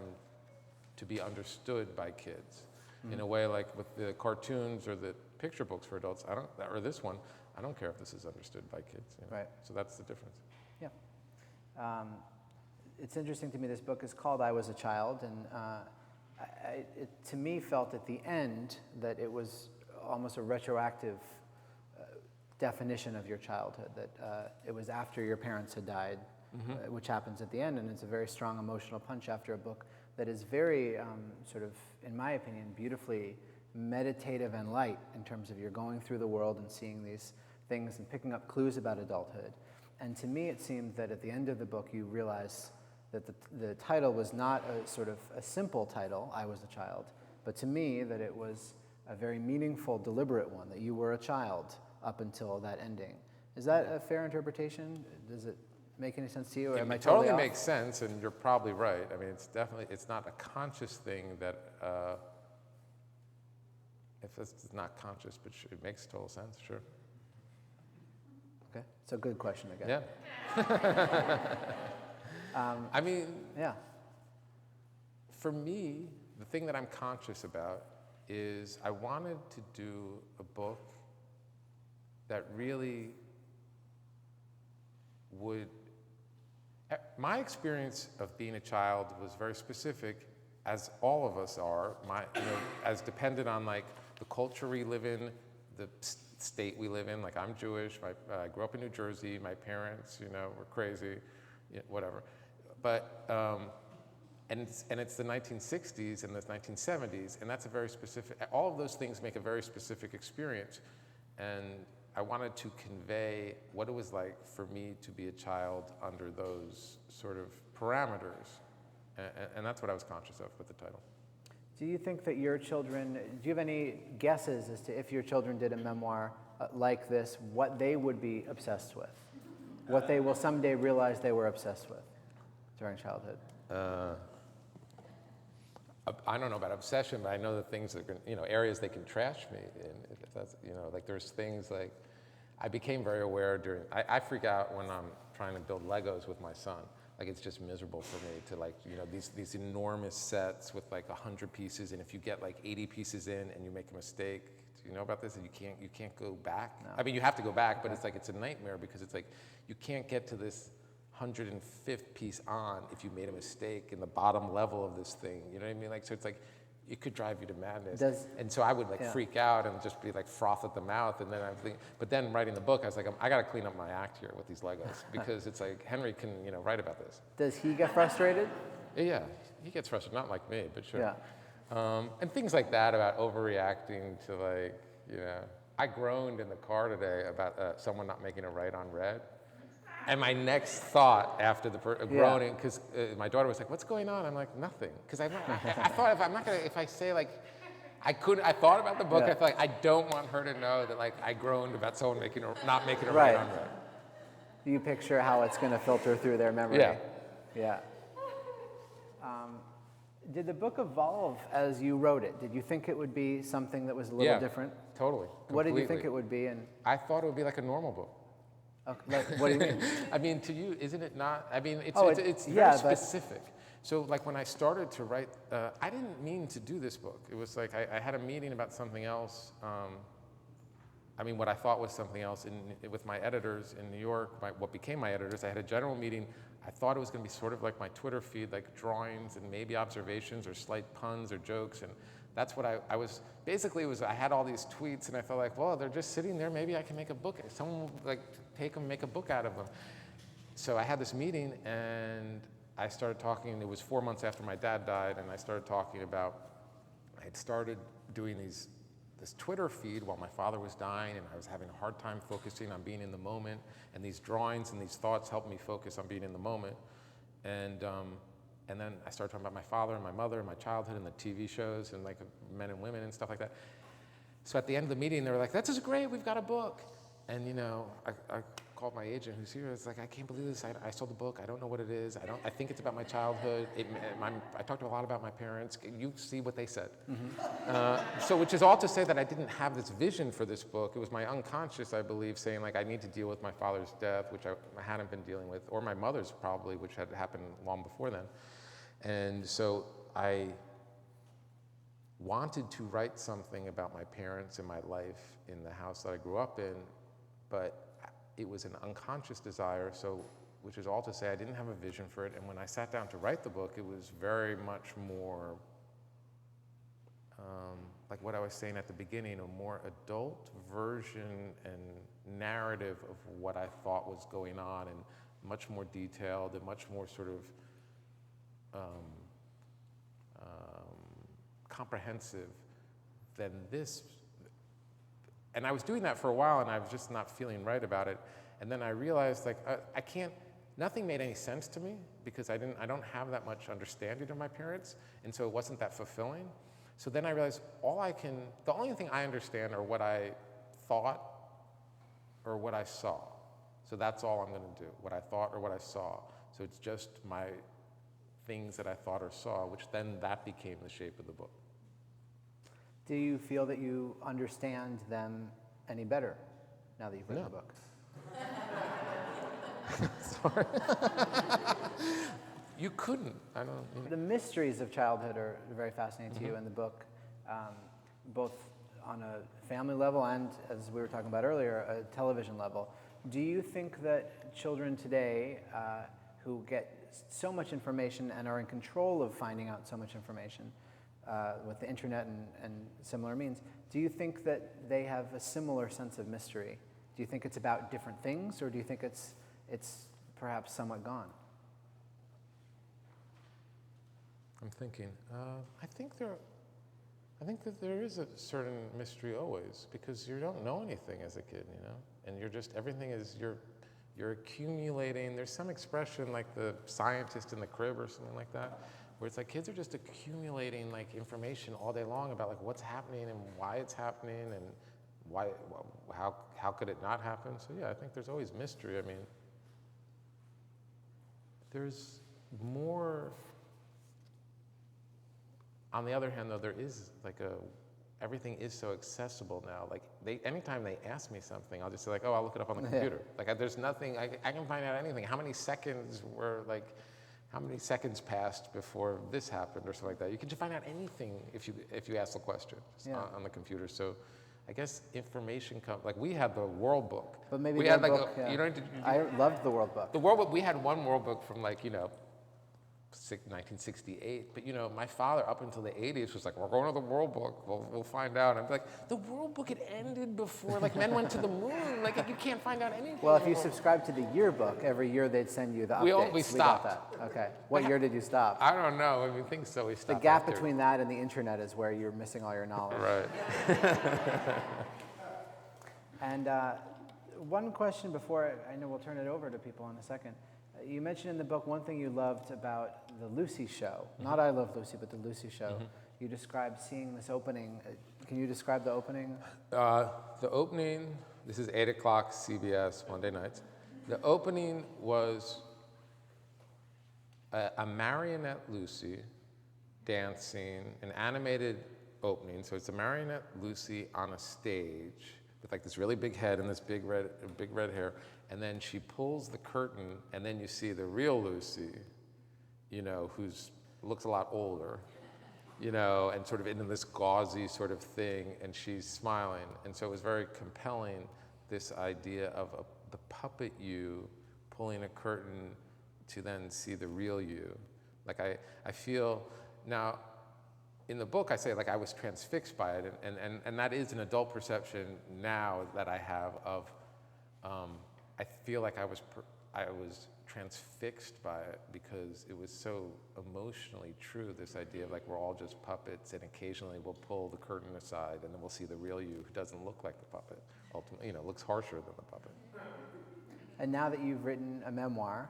S2: to be understood by kids in a way like with the cartoons or the picture books for adults. Or this one, I don't care if this is understood by kids.
S1: Right.
S2: So that's the difference.
S1: Yeah. It's interesting to me, this book is called I Was a Child, and it to me felt at the end that it was almost a retroactive definition of your childhood, that it was after your parents had died, which happens at the end, and it's a very strong emotional punch after a book that is very, sort of, in my opinion, beautifully meditative and light in terms of you're going through the world and seeing these things and picking up clues about adulthood. And to me, it seemed that at the end of the book, you realize that the title was not a sort of a simple title, I Was a Child, but to me, that it was a very meaningful, deliberate one, that you were a child up until that ending. Is that a fair interpretation? Does it make any sense to you? Or am I
S2: It
S1: totally
S2: totally
S1: off?
S2: makes sense, and you're probably right. I mean, it's not a conscious thing that, if it's not conscious, but it makes total sense, sure.
S1: Okay, it's a good question again.
S2: Yeah. I mean,
S1: Yeah.
S2: for me, the thing that I'm conscious about is I wanted to do a book that really would. My experience of being a child was very specific, as all of us are, as dependent on like the culture we live in, the state we live in. Like I'm Jewish, I grew up in New Jersey, my parents, were crazy, whatever. But, and it's the 1960s and the 1970s, and that's a very specific, all of those things make a very specific experience. And I wanted to convey what it was like for me to be a child under those sort of parameters. And that's what I was conscious of with the title.
S1: Do you think that your children, do you have any guesses as to if your children did a memoir like this, what they would be obsessed with? What they will someday realize they were obsessed with during childhood?
S2: I don't know about obsession, but I know the things that areas they can trash me in. If that's, like there's things like, I became very aware during, I freak out when I'm trying to build Legos with my son. Like it's just miserable for me to these enormous sets with like 100 pieces, and if you get like 80 pieces in and you make a mistake, do you know about this? You can't go back. No. I mean, you have to go back, but it's a nightmare because it's like you can't get to this 105th piece on if you made a mistake in the bottom level of this thing. You know what I mean? Like, so it's like, it could drive you to madness. And so I would freak out and just be like froth at the mouth. And then but then writing the book, I was like, I got to clean up my act here with these Legos because it's like, Henry can, write about this.
S1: Does he get frustrated?
S2: Yeah, he gets frustrated, not like me, but sure.
S1: Yeah.
S2: And things like that about overreacting to I groaned in the car today about someone not making a right on red. And my next thought after the groaning, because my daughter was like, "What's going on?" I'm like, "Nothing," because I thought if I say like, I thought about the book. I thought like, I don't want her to know that like I groaned about someone not making a right on red.
S1: You picture how it's going to filter through their memory.
S2: Yeah.
S1: Yeah. Did the book evolve as you wrote it? Did you think it would be something that was a little different?
S2: Totally.
S1: What did you
S2: Completely.
S1: think it would be? And
S2: I thought it would be like a normal book.
S1: like, what do you mean?
S2: I mean, to you, isn't it not? I mean, it's
S1: yeah,
S2: very specific. So, like, when I started to write, I didn't mean to do this book. It was like I had a meeting about something else. I mean, what I thought was something else with my editors in New York, what became my editors. I had a general meeting. I thought it was going to be sort of like my Twitter feed, like drawings and maybe observations or slight puns or jokes. And that's what I was, basically, I had all these tweets and I felt like, well, they're just sitting there. Maybe I can make a book. Someone will, like, take them, make a book out of them. So I had this meeting and I started talking. It was 4 months after my dad died, and I started talking about, I had started doing this Twitter feed while my father was dying, and I was having a hard time focusing on being in the moment, and these drawings and these thoughts helped me focus on being in the moment. And then I started talking about my father and my mother and my childhood and the TV shows and like men and women and stuff like that. So at the end of the meeting, they were like, "This is great, we've got a book." And you know, I called my agent who's here. It's like, "I can't believe this. I sold the book. I don't know what it is. I think it's about my childhood. I talked a lot about my parents. You see what they said." Mm-hmm. So which is all to say that I didn't have this vision for this book. It was my unconscious, I believe, saying like, I need to deal with my father's death, which I hadn't been dealing with, or my mother's probably, which had happened long before then. And so I wanted to write something about my parents and my life in the house that I grew up in, but it was an unconscious desire, so, which is all to say I didn't have a vision for it, and when I sat down to write the book, it was very much more, like what I was saying at the beginning, a more adult version and narrative of what I thought was going on, and much more detailed and much more sort of comprehensive than this. And I was doing that for a while, and I was just not feeling right about it. And then I realized, like, nothing made any sense to me because I don't have that much understanding of my parents, and so it wasn't that fulfilling. So then I realized the only thing I understand are what I thought or what I saw. So that's all I'm going to do, what I thought or what I saw. So it's just my things that I thought or saw, which then that became the shape of the book.
S1: Do you feel that you understand them any better now that you've written the book?
S2: Sorry. You couldn't. I don't.
S1: The mysteries of childhood are very fascinating to you in the book, both on a family level and, as we were talking about earlier, a television level. Do you think that children today who get so much information and are in control of finding out so much information with the internet and similar means, do you think that they have a similar sense of mystery? Do you think it's about different things, or do you think it's perhaps somewhat gone?
S2: I'm thinking. I think that there is a certain mystery always, because you don't know anything as a kid, you know, and everything is you're accumulating. There's some expression like the scientist in the crib or something like that, where it's like kids are just accumulating like information all day long about like what's happening and why it's happening and how could it not happen. So yeah, I think there's always mystery. I mean, there's more. On the other hand, though, there is like everything is so accessible now. Like anytime they ask me something, I'll just say like, oh, I'll look it up on the computer. Like there's nothing, I can find out anything. How many seconds passed before this happened or something like that? You can just find out anything if you ask the question on the computer. So I guess information comes, like we had the World Book.
S1: But maybe
S2: we
S1: the
S2: had like
S1: book, I loved the World Book.
S2: The World Book, we had one World Book from like, 1968, but my father up until the 80s was like, we're going to the World Book, we'll find out. And I'd be like, the World Book had ended before like men went to the moon, like you can't find out anything.
S1: Well, if you subscribe to the yearbook, every year they'd send you the updates.
S2: We stopped.
S1: Got that. Okay. What year did you stop?
S2: I don't know, I think so, we stopped.
S1: The gap between that and the internet is where you're missing all your knowledge.
S2: Right.
S1: And one question before, I know we'll turn it over to people in a second. You mentioned in the book one thing you loved about the Lucy show. Not I Love Lucy, but the Lucy show. You described seeing this opening. Can you describe the opening?
S2: The opening, this is 8 o'clock CBS, Monday nights. The opening was a marionette Lucy dancing, an animated opening. So it's a marionette Lucy on a stage with like this really big head and this big red hair. And then she pulls the curtain, and then you see the real Lucy, you know, who's looks a lot older, you know, and sort of into this gauzy sort of thing, and she's smiling. And so it was very compelling, this idea of the puppet you pulling a curtain to then see the real you. Like I feel, now, in the book I say like I was transfixed by it, and that is an adult perception now that I have of, I feel like I was transfixed by it because it was so emotionally true, this idea of like we're all just puppets, and occasionally we'll pull the curtain aside and then we'll see the real you who doesn't look like the puppet, ultimately, you know, looks harsher than the puppet.
S1: And now that you've written a memoir,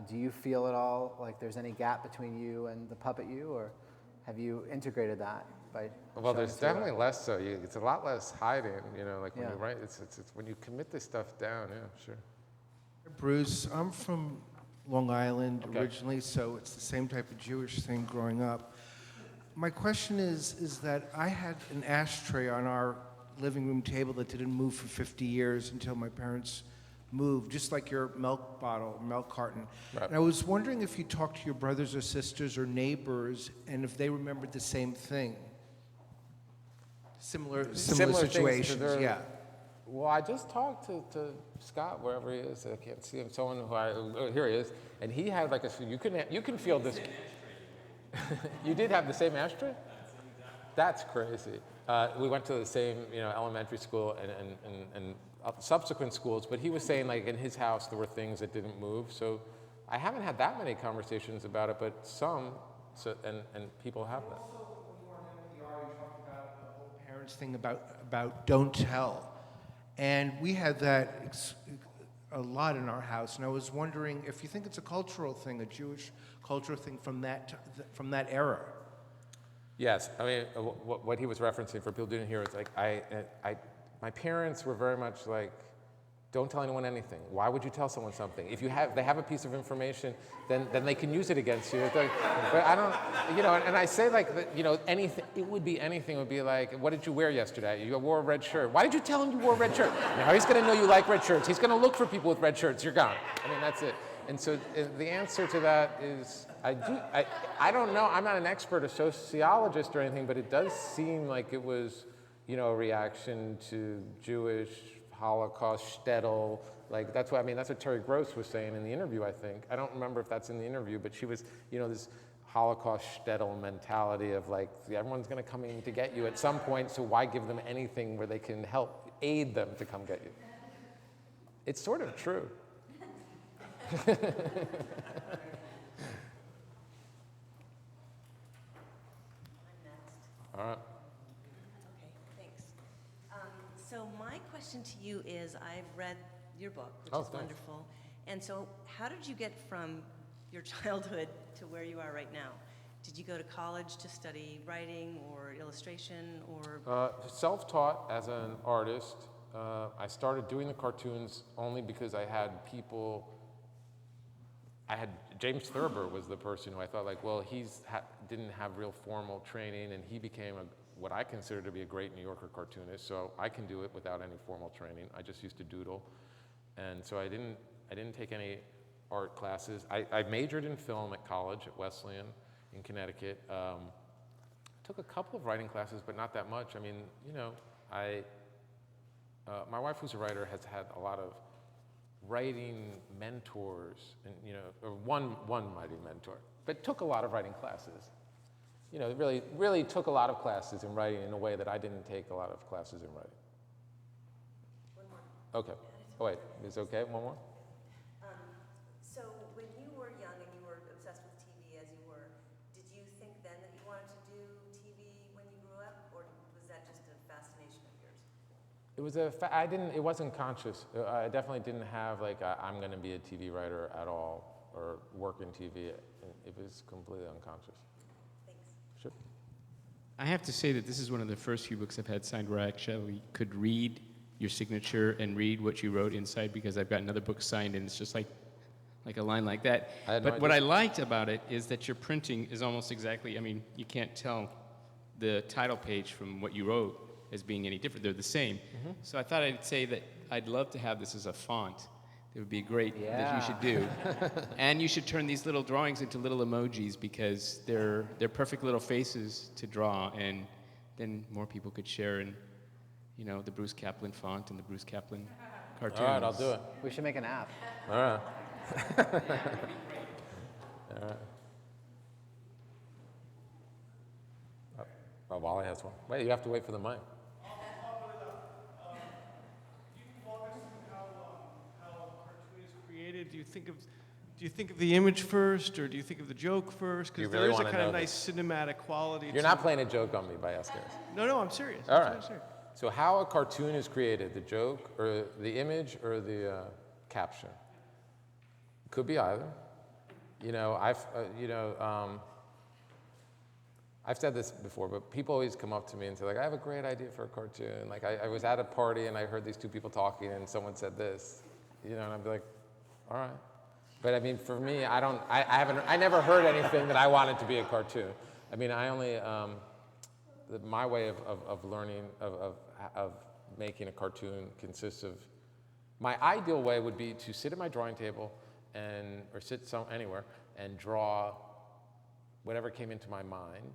S1: do you feel at all like there's any gap between you and the puppet you, or have you integrated that by?
S2: Well, there's definitely less so. It's a lot less hiding, you know, like when
S1: Yeah.
S2: you write, it's when you commit this stuff down, yeah, sure.
S3: Bruce, I'm from Long Island
S2: Okay.
S3: originally, so it's the same type of Jewish thing growing up. My question is that I had an ashtray on our living room table that didn't move for 50 years until my parents moved, just like your milk bottle, milk carton.
S2: Right.
S3: And I was wondering if you talked to your brothers or sisters or neighbors, and if they remembered the same thing. Similar
S2: things to
S3: situations,
S2: their-
S3: yeah.
S2: Well, I just talked to Scott, wherever he is. I can't see him. Someone who oh, here he is. And he had like you can feel this. You did have the same ashtray? That's crazy. We went to the same, you know, elementary school and subsequent schools, but he was saying like in his house there were things that didn't move. So I haven't had that many conversations about it, but some, and people have that.
S3: Also, when you were on NPR, you talked about the whole parents thing about don't tell. And we had that a lot in our house, and I was wondering if you think it's a cultural thing, a Jewish cultural thing from that era.
S2: Yes, I mean, what he was referencing for people who didn't hear is like, my parents were very much like, don't tell anyone anything. Why would you tell someone something? If they have a piece of information, then they can use it against you. But I don't, you know, and I say like, you know, anything, it would be anything. It would be like, what did you wear yesterday? You wore a red shirt. Why did you tell him you wore a red shirt? Now he's gonna know you like red shirts. He's gonna look for people with red shirts. You're gone. I mean, that's it. And so the answer to that is, I don't know, I'm not an expert, a sociologist or anything, but it does seem like it was, you know, a reaction to Jewish Holocaust shtetl, like that's what Terry Gross was saying in the interview, I think. I don't remember if that's in the interview, but she was, you know, this Holocaust shtetl mentality of like, everyone's gonna come in to get you at some point, so why give them anything where they can aid them to come get you? It's sort of true. All right.
S4: Okay, thanks. So my question to you is, I've read your book, which
S2: Oh,
S4: is
S2: thanks.
S4: wonderful. And so how did you get from your childhood to where you are right now? Did you go to college to study writing or illustration or?
S2: Self-taught as an artist. I started doing the cartoons only because I had people. James Thurber was the person who I thought like, well, didn't have real formal training, and he became what I consider to be a great New Yorker cartoonist. So I can do it without any formal training. I just used to doodle, and so I didn't take any art classes. I majored in film at college at Wesleyan in Connecticut. Took a couple of writing classes, but not that much. I mean, you know, my wife, who's a writer, has had a lot of writing mentors, and you know, or one mighty mentor, but took a lot of writing classes. You know, really took a lot of classes in writing in a way that I didn't take a lot of classes in writing.
S4: One more.
S2: Okay. Oh wait, is it okay? One more?
S4: So when you were young and you were obsessed with TV as you were, did you think then that you wanted to do TV when you grew up, or was that just a fascination of yours?
S2: It was it wasn't conscious. I definitely didn't have like, I'm gonna be a TV writer at all, or work in TV. It was completely unconscious.
S4: Thanks.
S2: Sure.
S5: I have to say that this is one of the first few books I've had signed where I actually could read your signature and read what you wrote inside, because I've got another book signed and it's just like a line like that.
S2: I had no
S5: But what
S2: idea.
S5: I liked about it is that your printing is almost exactly, I mean, you can't tell the title page from what you wrote as being any different. They're the same.
S2: Mm-hmm.
S5: So I thought I'd say that I'd love to have this as a font. It would be great that you
S1: Yeah.
S5: should do. And you should turn these little drawings into little emojis, because they're perfect little faces to draw, and then more people could share in, you know, the Bruce Kaplan font and the Bruce Kaplan cartoons.
S2: All right, I'll do it.
S1: We should make an app.
S2: All right. All right. Oh, Wally has one. Wait, you have to wait for the mic.
S6: Created? Do you think of the image first, or do you think of the joke first?
S2: You
S6: Because
S2: really
S6: there is a
S2: wanna
S6: kind of
S2: know
S6: nice cinematic quality.
S2: You're
S6: to
S2: not playing a joke on me by asking this.
S6: No, I'm serious.
S2: All
S6: I'm
S2: right.
S6: serious.
S2: So how a cartoon is created, the joke or the image or the caption? Could be either. You know, I've said this before, but people always come up to me and say, like, I have a great idea for a cartoon. Like, I was at a party and I heard these two people talking and someone said this, you know, and I'd be like, all right. But I mean, for me, I never heard anything that I wanted to be a cartoon. I mean, I only, my way of learning, of making a cartoon consists of, my ideal way would be to sit at my drawing table or sit anywhere and draw whatever came into my mind.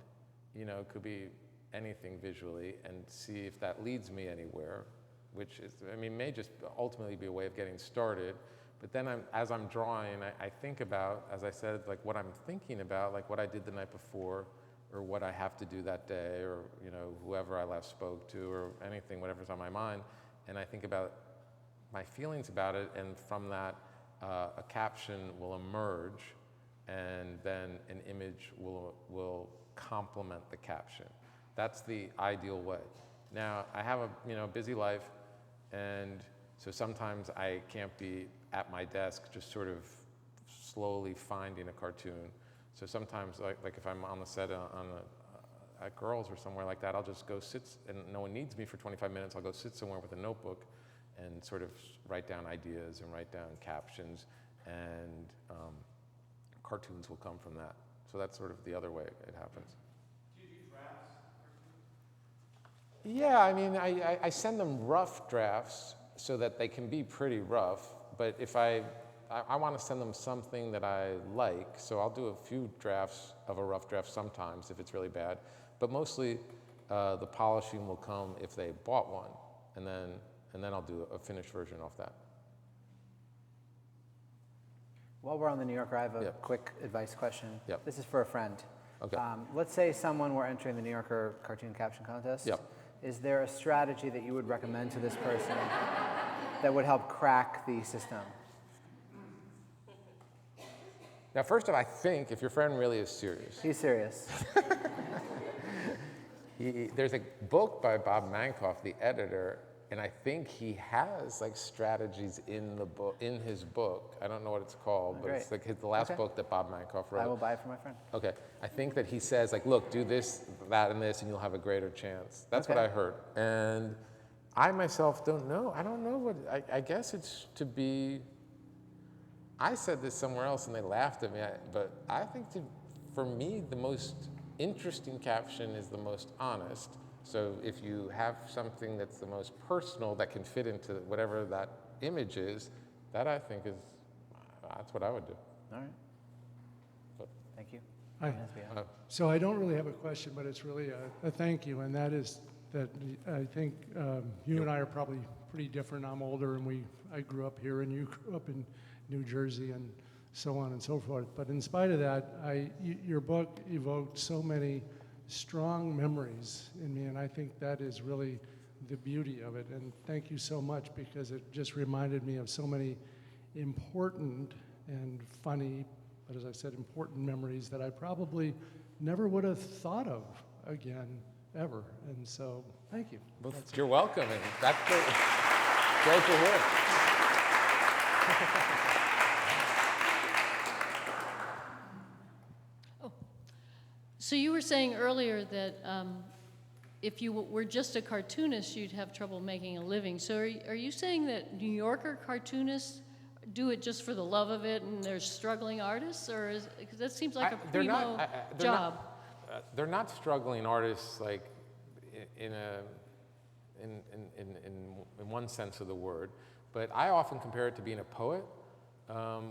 S2: You know, it could be anything visually, and see if that leads me anywhere, which is, I mean, may just ultimately be a way of getting started. But then as I'm drawing, I think about, as I said, like what I'm thinking about, like what I did the night before, or what I have to do that day, or, you know, whoever I last spoke to, or anything, whatever's on my mind. And I think about my feelings about it, and from that, a caption will emerge, and then an image will complement the caption. That's the ideal way. Now, I have a busy life, and so sometimes I can't be at my desk just sort of slowly finding a cartoon. So sometimes, like if I'm on the set at Girls or somewhere like that, I'll just go sit, and no one needs me for 25 minutes. I'll go sit somewhere with a notebook and sort of write down ideas and write down captions, and cartoons will come from that. So that's sort of the other way it happens.
S6: Do you do drafts?
S2: Yeah, I mean, I send them rough drafts so that they can be pretty rough, but if I want to send them something that I like, so I'll do a few drafts of a rough draft sometimes if it's really bad, but mostly the polishing will come if they bought one, and then I'll do a finished version off that.
S1: While we're on the New Yorker, I have a
S2: Yep.
S1: quick advice question.
S2: Yep.
S1: This is for a friend.
S2: Okay.
S1: Let's say someone were entering the New Yorker cartoon caption contest.
S2: Yep.
S1: Is there a strategy that you would recommend to this person that would help crack the system?
S2: Now, first off, I think if your friend really is serious,
S1: He's serious.
S2: there's a book by Bob Mankoff, the editor, and I think he has like strategies in the book, in his book. I don't know what it's called, but it's
S1: Great.
S2: like the last
S1: Okay.
S2: book that Bob Mankoff wrote.
S1: I will buy it for my friend.
S2: Okay, I think that he says like, look, do this, that, and this, and you'll have a greater chance. That's what
S1: Okay.
S2: I heard. And I myself don't know. I don't know what, I guess it's to be, I said this somewhere else and they laughed at me, but I think for me, the most interesting caption is the most honest. So if you have something that's the most personal that can fit into whatever that image is, that I think that's what I would do.
S1: All right.
S2: But-
S1: Thank you.
S7: Hi.
S2: Uh,
S7: So I don't really have a question, but it's really a thank you, and that is that I think you and I are probably pretty different. I'm older, and I grew up here, and you grew up in New Jersey, and so on and so forth. But in spite of that, your book evoked so many strong memories in me, and I think that is really the beauty of it. And thank you so much, because it just reminded me of so many important and funny, but as I said, important memories that I probably never would have thought of again, ever. And so, thank you.
S2: Well, you're welcome, and that's great to hear.
S8: So you were saying earlier that if you were just a cartoonist, you'd have trouble making a living. So are you saying that New Yorker cartoonists do it just for the love of it, and they're struggling artists, or because that seems like a primo job?
S2: They're not struggling artists like in one sense of the word, but I often compare it to being a poet,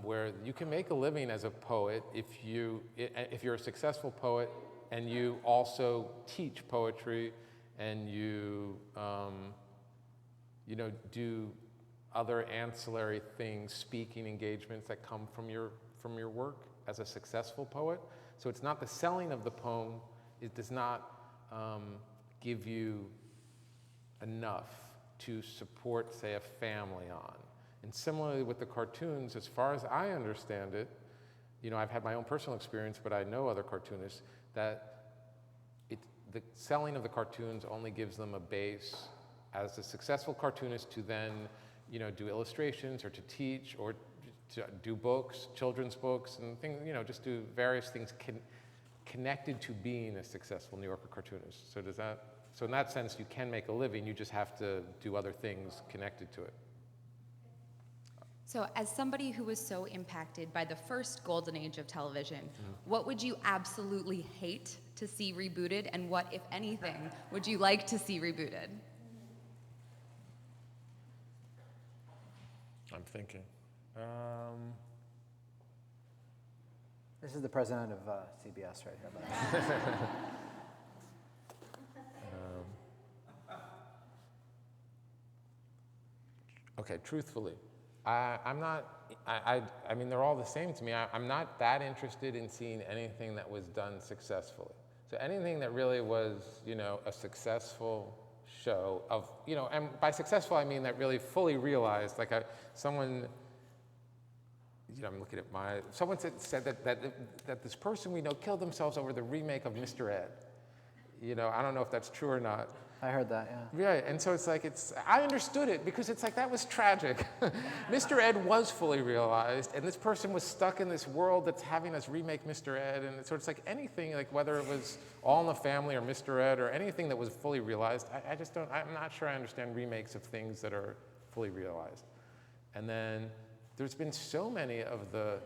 S2: where you can make a living as a poet if you're a successful poet and you also teach poetry and you do other ancillary things, speaking engagements that come from your work as a successful poet. So it's not the selling of the poem. It does not give you enough to support, say, a family on. And similarly with the cartoons, as far as I understand it, I've had my own personal experience, but I know other cartoonists, that the selling of the cartoons only gives them a base as a successful cartoonist to then do illustrations or to teach or to do books, children's books, and things, just do various things connected to being a successful New Yorker cartoonist. So in that sense, you can make a living, you just have to do other things connected to it.
S9: So as somebody who was so impacted by the first golden age of television, what would you absolutely hate to see rebooted, and what, if anything, would you like to see rebooted?
S2: I'm thinking.
S1: This is the president of CBS right here. By the way.
S2: Okay, truthfully, I'm not, I mean, they're all the same to me. I'm not that interested in seeing anything that was done successfully. So anything that really was, a successful show of, and by successful I mean that really fully realized, like someone, I'm looking at someone said that this person we know killed themselves over the remake of Mr. Ed. I don't know if that's true or not.
S1: I heard that, yeah.
S2: Right, and so it's like, I understood it because it's like, that was tragic. Mr. Ed was fully realized, and this person was stuck in this world that's having us remake Mr. Ed, and so it's like anything, like whether it was All in the Family or Mr. Ed or anything that was fully realized, I'm not sure I understand remakes of things that are fully realized. And then there's been so many of the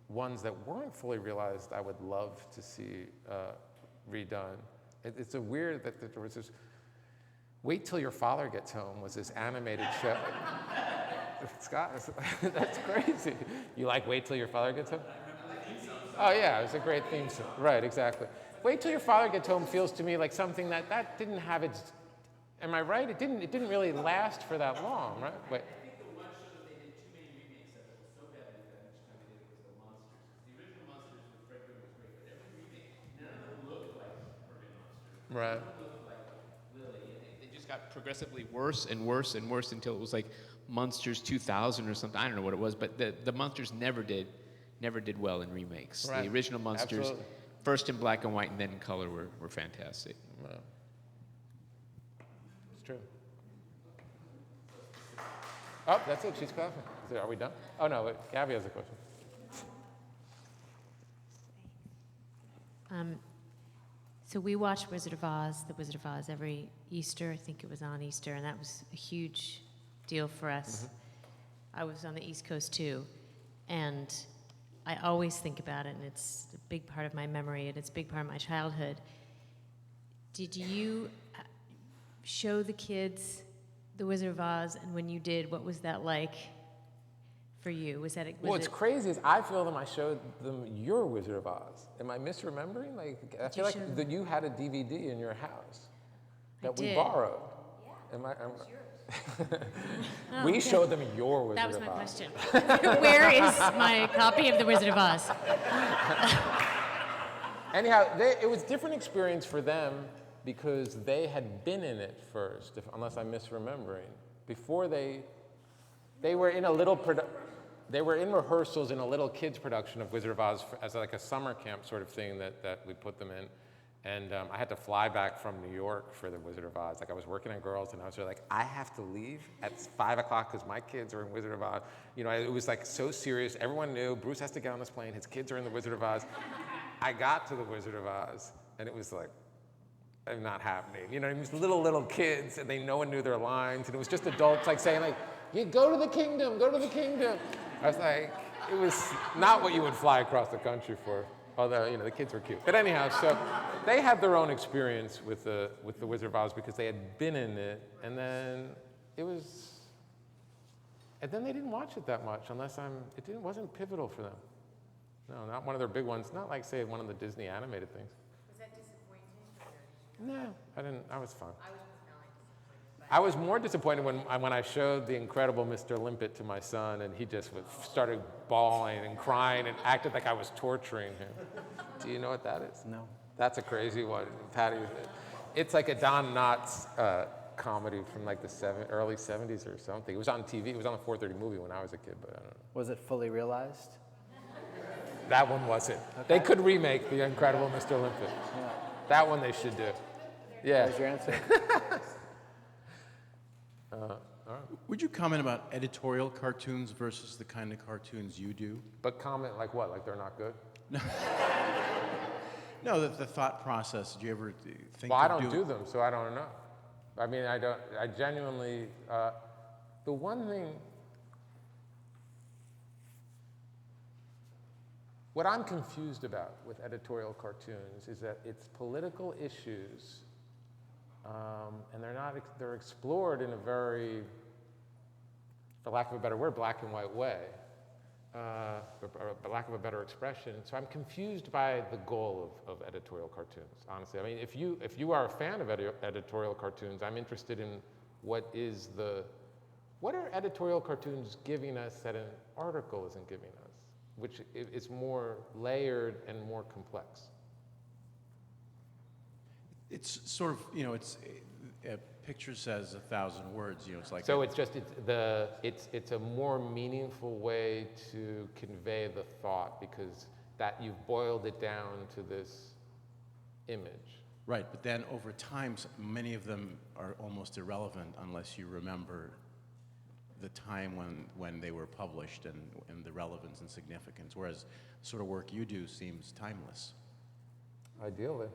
S2: ones that weren't fully realized I would love to see redone. It's a weird that there was this, Wait Till Your Father Gets Home was this animated show. Scott, that's crazy. You like Wait Till Your Father Gets Home? Oh yeah, it was a great theme song. Right, exactly. Wait Till Your Father Gets Home feels to me like something that didn't have its, am I right? It didn't really last for that long, right? Wait.
S5: I think the one show that they did too many remakes of it was so badly done each time they did it was the Monsters. The original Monsters with Fred Gwynn was great, but every remake, none of them looked like Urban Monsters.
S2: Right.
S5: None of them looked like Lily, and they just got progressively worse and worse and worse until it was like Monsters 2000 or something. I don't know what it was, but the Monsters never did well in remakes.
S2: Right.
S5: The original Monsters,
S2: Absolutely.
S5: first in black and white and then in color, were fantastic.
S2: Wow. It's true. Oh, that's it. She's clapping. Are we done? Oh, no. Wait. Gabby has a question.
S10: So we watch Wizard of Oz, The Wizard of Oz, every Easter. I think it was on Easter, and that was a huge deal for us. I was on the East Coast too, and I always think about it, and it's a big part of my memory, and it's a big part of my childhood. Did you show the kids The Wizard of Oz, and when you did, what was that like for you?
S2: What's crazy is I feel them. I showed them your Wizard of Oz. Am I misremembering? Like I feel like that you had a DVD in your house that we borrowed. Yeah. Am I? We showed them your Wizard of Oz.
S10: That was my question. Where is my copy of The Wizard of Oz?
S2: Anyhow, it was a different experience for them because they had been in it first, unless I'm misremembering. Before they were in a little they were in rehearsals in a little kids production of Wizard of Oz as like a summer camp sort of thing that we put them in. And I had to fly back from New York for the Wizard of Oz. Like I was working on Girls and I was like, I have to leave at 5 o'clock because my kids are in Wizard of Oz. It was like so serious. Everyone knew Bruce has to get on this plane. His kids are in the Wizard of Oz. I got to the Wizard of Oz and it was like, not happening. You know, it was little kids, and no one knew their lines, and it was just adults like saying like, "You go to the kingdom, go to the kingdom." I was like, it was not what you would fly across the country for. Although, you know, the kids were cute. But anyhow, so they had their own experience with the Wizard of Oz because they had been in it, and then it was, and then they didn't watch it that much unless wasn't pivotal for them. No, not one of their big ones. Not like, say, one of the Disney animated things.
S10: Was that disappointing?
S2: No, I didn't. I was fine. I was more disappointed when I showed the incredible Mr. Limpet to my son, and he just started bawling and crying and acted like I was torturing him. Do you know what that is?
S1: No.
S2: That's a crazy one, Patty. It's like a Don Knotts comedy from like the early 70s or something. It was on TV. It was on the 4:30 movie when I was a kid, but I don't know.
S1: Was it fully realized?
S2: That one wasn't. Okay. They could remake The Incredible Mr. Limpet.
S1: Yeah.
S2: That one they should do. Yeah.
S1: There's your answer.
S2: All right.
S11: Would you comment about editorial cartoons versus the kind of cartoons you do?
S2: But comment like what? Like they're not good?
S11: No, the thought process. Did you ever think?
S2: Well, I don't do them, so I don't know. I mean, I genuinely. The one thing. What I'm confused about with editorial cartoons is that it's political issues. And they're explored in a very, for lack of a better word, black and white way, or lack of a better expression. So I'm confused by the goal of editorial cartoons, honestly. I mean, if you are a fan of editorial cartoons, I'm interested in what are editorial cartoons giving us that an article isn't giving us, which is more layered and more complex.
S11: It's sort of, you know, a picture says 1,000 words. You know, it's like.
S2: So it's a more meaningful way to convey the thought because that you've boiled it down to this image.
S11: Right, but then over time, many of them are almost irrelevant unless you remember the time when they were published and the relevance and significance. Whereas the sort of work you do seems timeless.
S2: Ideally.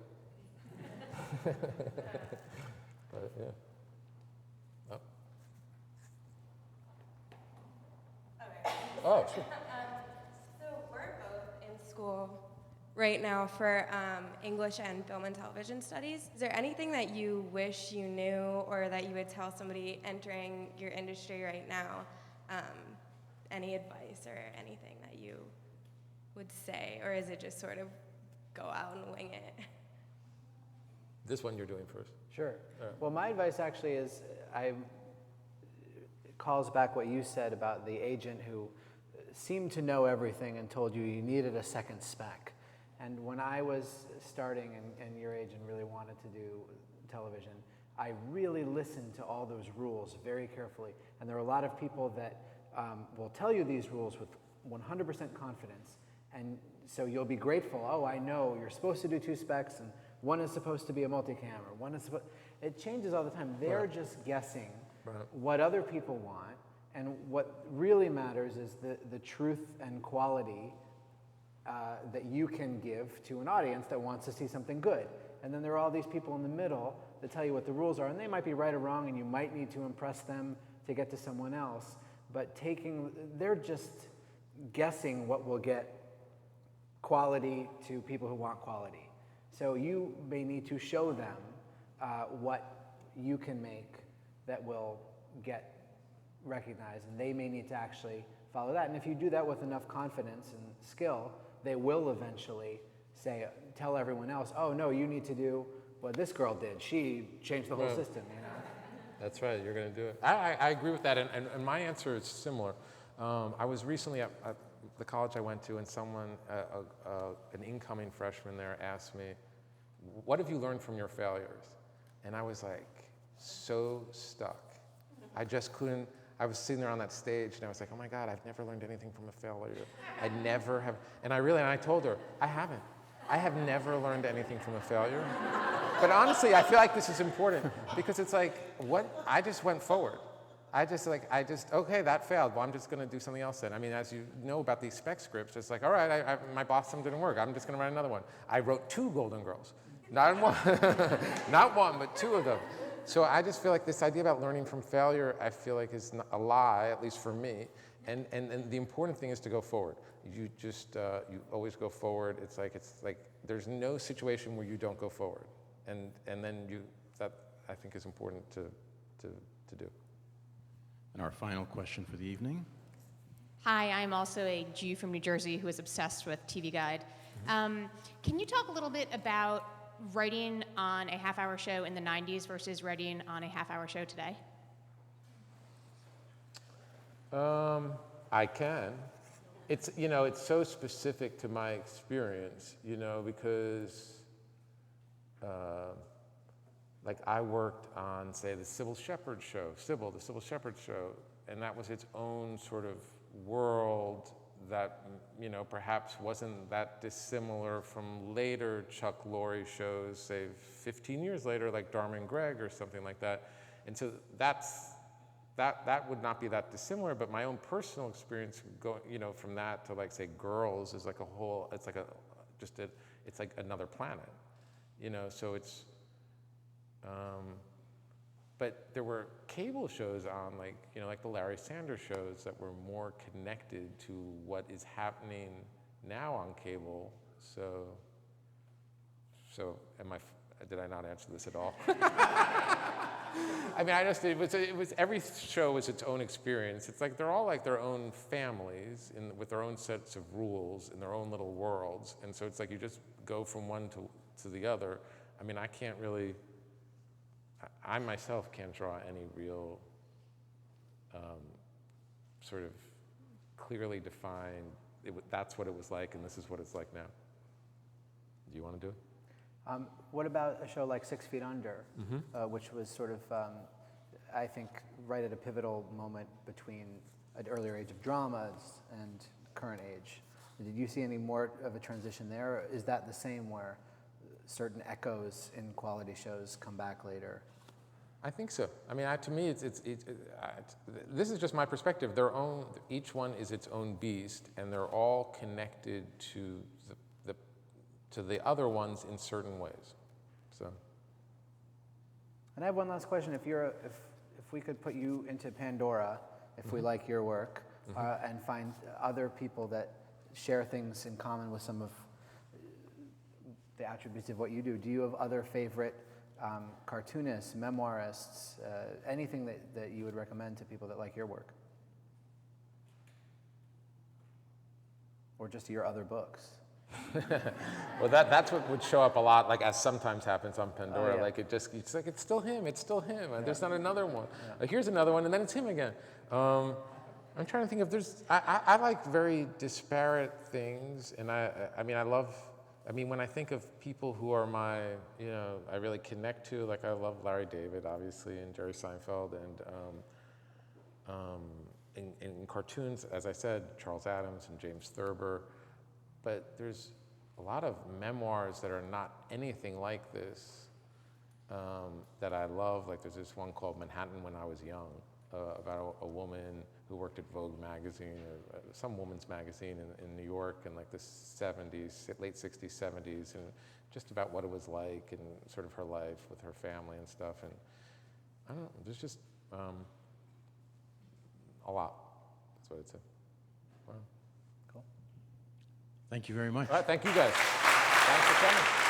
S2: But yeah. Oh. Oh, sure.
S12: So we're both in school right now for English and film and television studies. Is there anything that you wish you knew or that you would tell somebody entering your industry right now? Any advice or anything that you would say? Or is it just sort of go out and wing it?
S2: This one you're doing first.
S1: Sure. Well, my advice actually is, it calls back what you said about the agent who seemed to know everything and told you needed a second spec. And when I was starting and your age and really wanted to do television, I really listened to all those rules very carefully. And there are a lot of people that will tell you these rules with 100% confidence. And so you'll be grateful, oh, I know you're supposed to do 2 specs, and one is supposed to be a multi-camera, one is supposed, it changes all the time. They're just guessing what other people want, and what really matters is the truth and quality that you can give to an audience that wants to see something good. And then there are all these people in the middle that tell you what the rules are, and they might be right or wrong, and you might need to impress them to get to someone else, but they're just guessing what will get quality to people who want quality. So you may need to show them what you can make that will get recognized, and they may need to actually follow that. And if you do that with enough confidence and skill, they will eventually tell everyone else, oh no, you need to do what this girl did. She changed the whole system, you know?
S2: That's right, you're going to do it. I agree with that, and my answer is similar. I was recently at the college I went to, and someone, an incoming freshman there, asked me, what have you learned from your failures? And I was like, so stuck. I just couldn't, I was sitting there on that stage, and I was like, oh my God, I've never learned anything from a failure. I never have, and I told her, I haven't. I have never learned anything from a failure. But honestly, I feel like this is important, because it's like, I just went forward. Okay, that failed. Well, I'm just going to do something else then. I mean, as you know about these spec scripts, it's like, all right, my Boston didn't work. I'm just going to write another one. I wrote 2 Golden Girls. Not one, not one, but two of them. So I just feel like this idea about learning from failure, I feel like is a lie, at least for me. And the important thing is to go forward. You just, you always go forward. It's like there's no situation where you don't go forward. And then that I think is important to do.
S11: And our final question for the evening.
S13: Hi, I'm also a Jew from New Jersey who is obsessed with TV Guide. Can you talk a little bit about writing on a half-hour show in the 90s versus writing on a half-hour show today?
S2: I can. It's, you know, it's so specific to my experience, you know, because like I worked on, say, the Sybil Shepherd show, the Sybil Shepherd show, and that was its own sort of world that, you know, perhaps wasn't that dissimilar from later Chuck Lorre shows, say 15 years later, like Dharma and Greg or something like that. And so that would not be that dissimilar, but my own personal experience going, you know, from that to like say Girls is like a whole, it's like it's like another planet, you know, so it's, but there were cable shows on, like, you know, like the Larry Sanders shows that were more connected to what is happening now on cable. So did I not answer this at all? I mean, it was every show was its own experience. It's like they're all like their own families with their own sets of rules in their own little worlds. And so it's like you just go from one to the other. I mean, I can't really, I myself can't draw any real sort of clearly defined, that's what it was like and this is what it's like now. Do you want to do it?
S1: What about a show like 6 Feet Under, which was sort of, I think, right at a pivotal moment between an earlier age of dramas and current age? Did you see any more of a transition there? Or is that the same where certain echoes in quality shows come back later?
S2: I think so. I mean, to me, this is just my perspective. Each one is its own beast, and they're all connected to the other ones in certain ways. So.
S1: And I have one last question. If we could put you into Pandora, if we like your work, and find other people that share things in common with some of the attributes of what you do you have other favorite cartoonists, memoirists, anything that you would recommend to people that like your work? Or just your other books?
S2: Well, that's what would show up a lot, like as sometimes happens on Pandora.
S1: Oh, yeah.
S2: Like it's like it's still him. And there's not another one. Like here's another one, and then it's him again. I'm trying to think if there's. I like very disparate things, and I mean I love. I mean when I think of people who are my, you know, I really connect to. Like I love Larry David, obviously, and Jerry Seinfeld, and in cartoons, as I said, Charles Addams and James Thurber. But there's a lot of memoirs that are not anything like this that I love. Like there's this one called Manhattan When I Was Young, about a woman who worked at Vogue magazine, or some woman's magazine in New York in like the 70s, late 60s, 70s, and just about what it was like and sort of her life with her family and stuff. And I don't know, there's just a lot. That's what I'd say. Wow.
S11: Thank you very much.
S2: All right, thank you guys. Thanks for coming.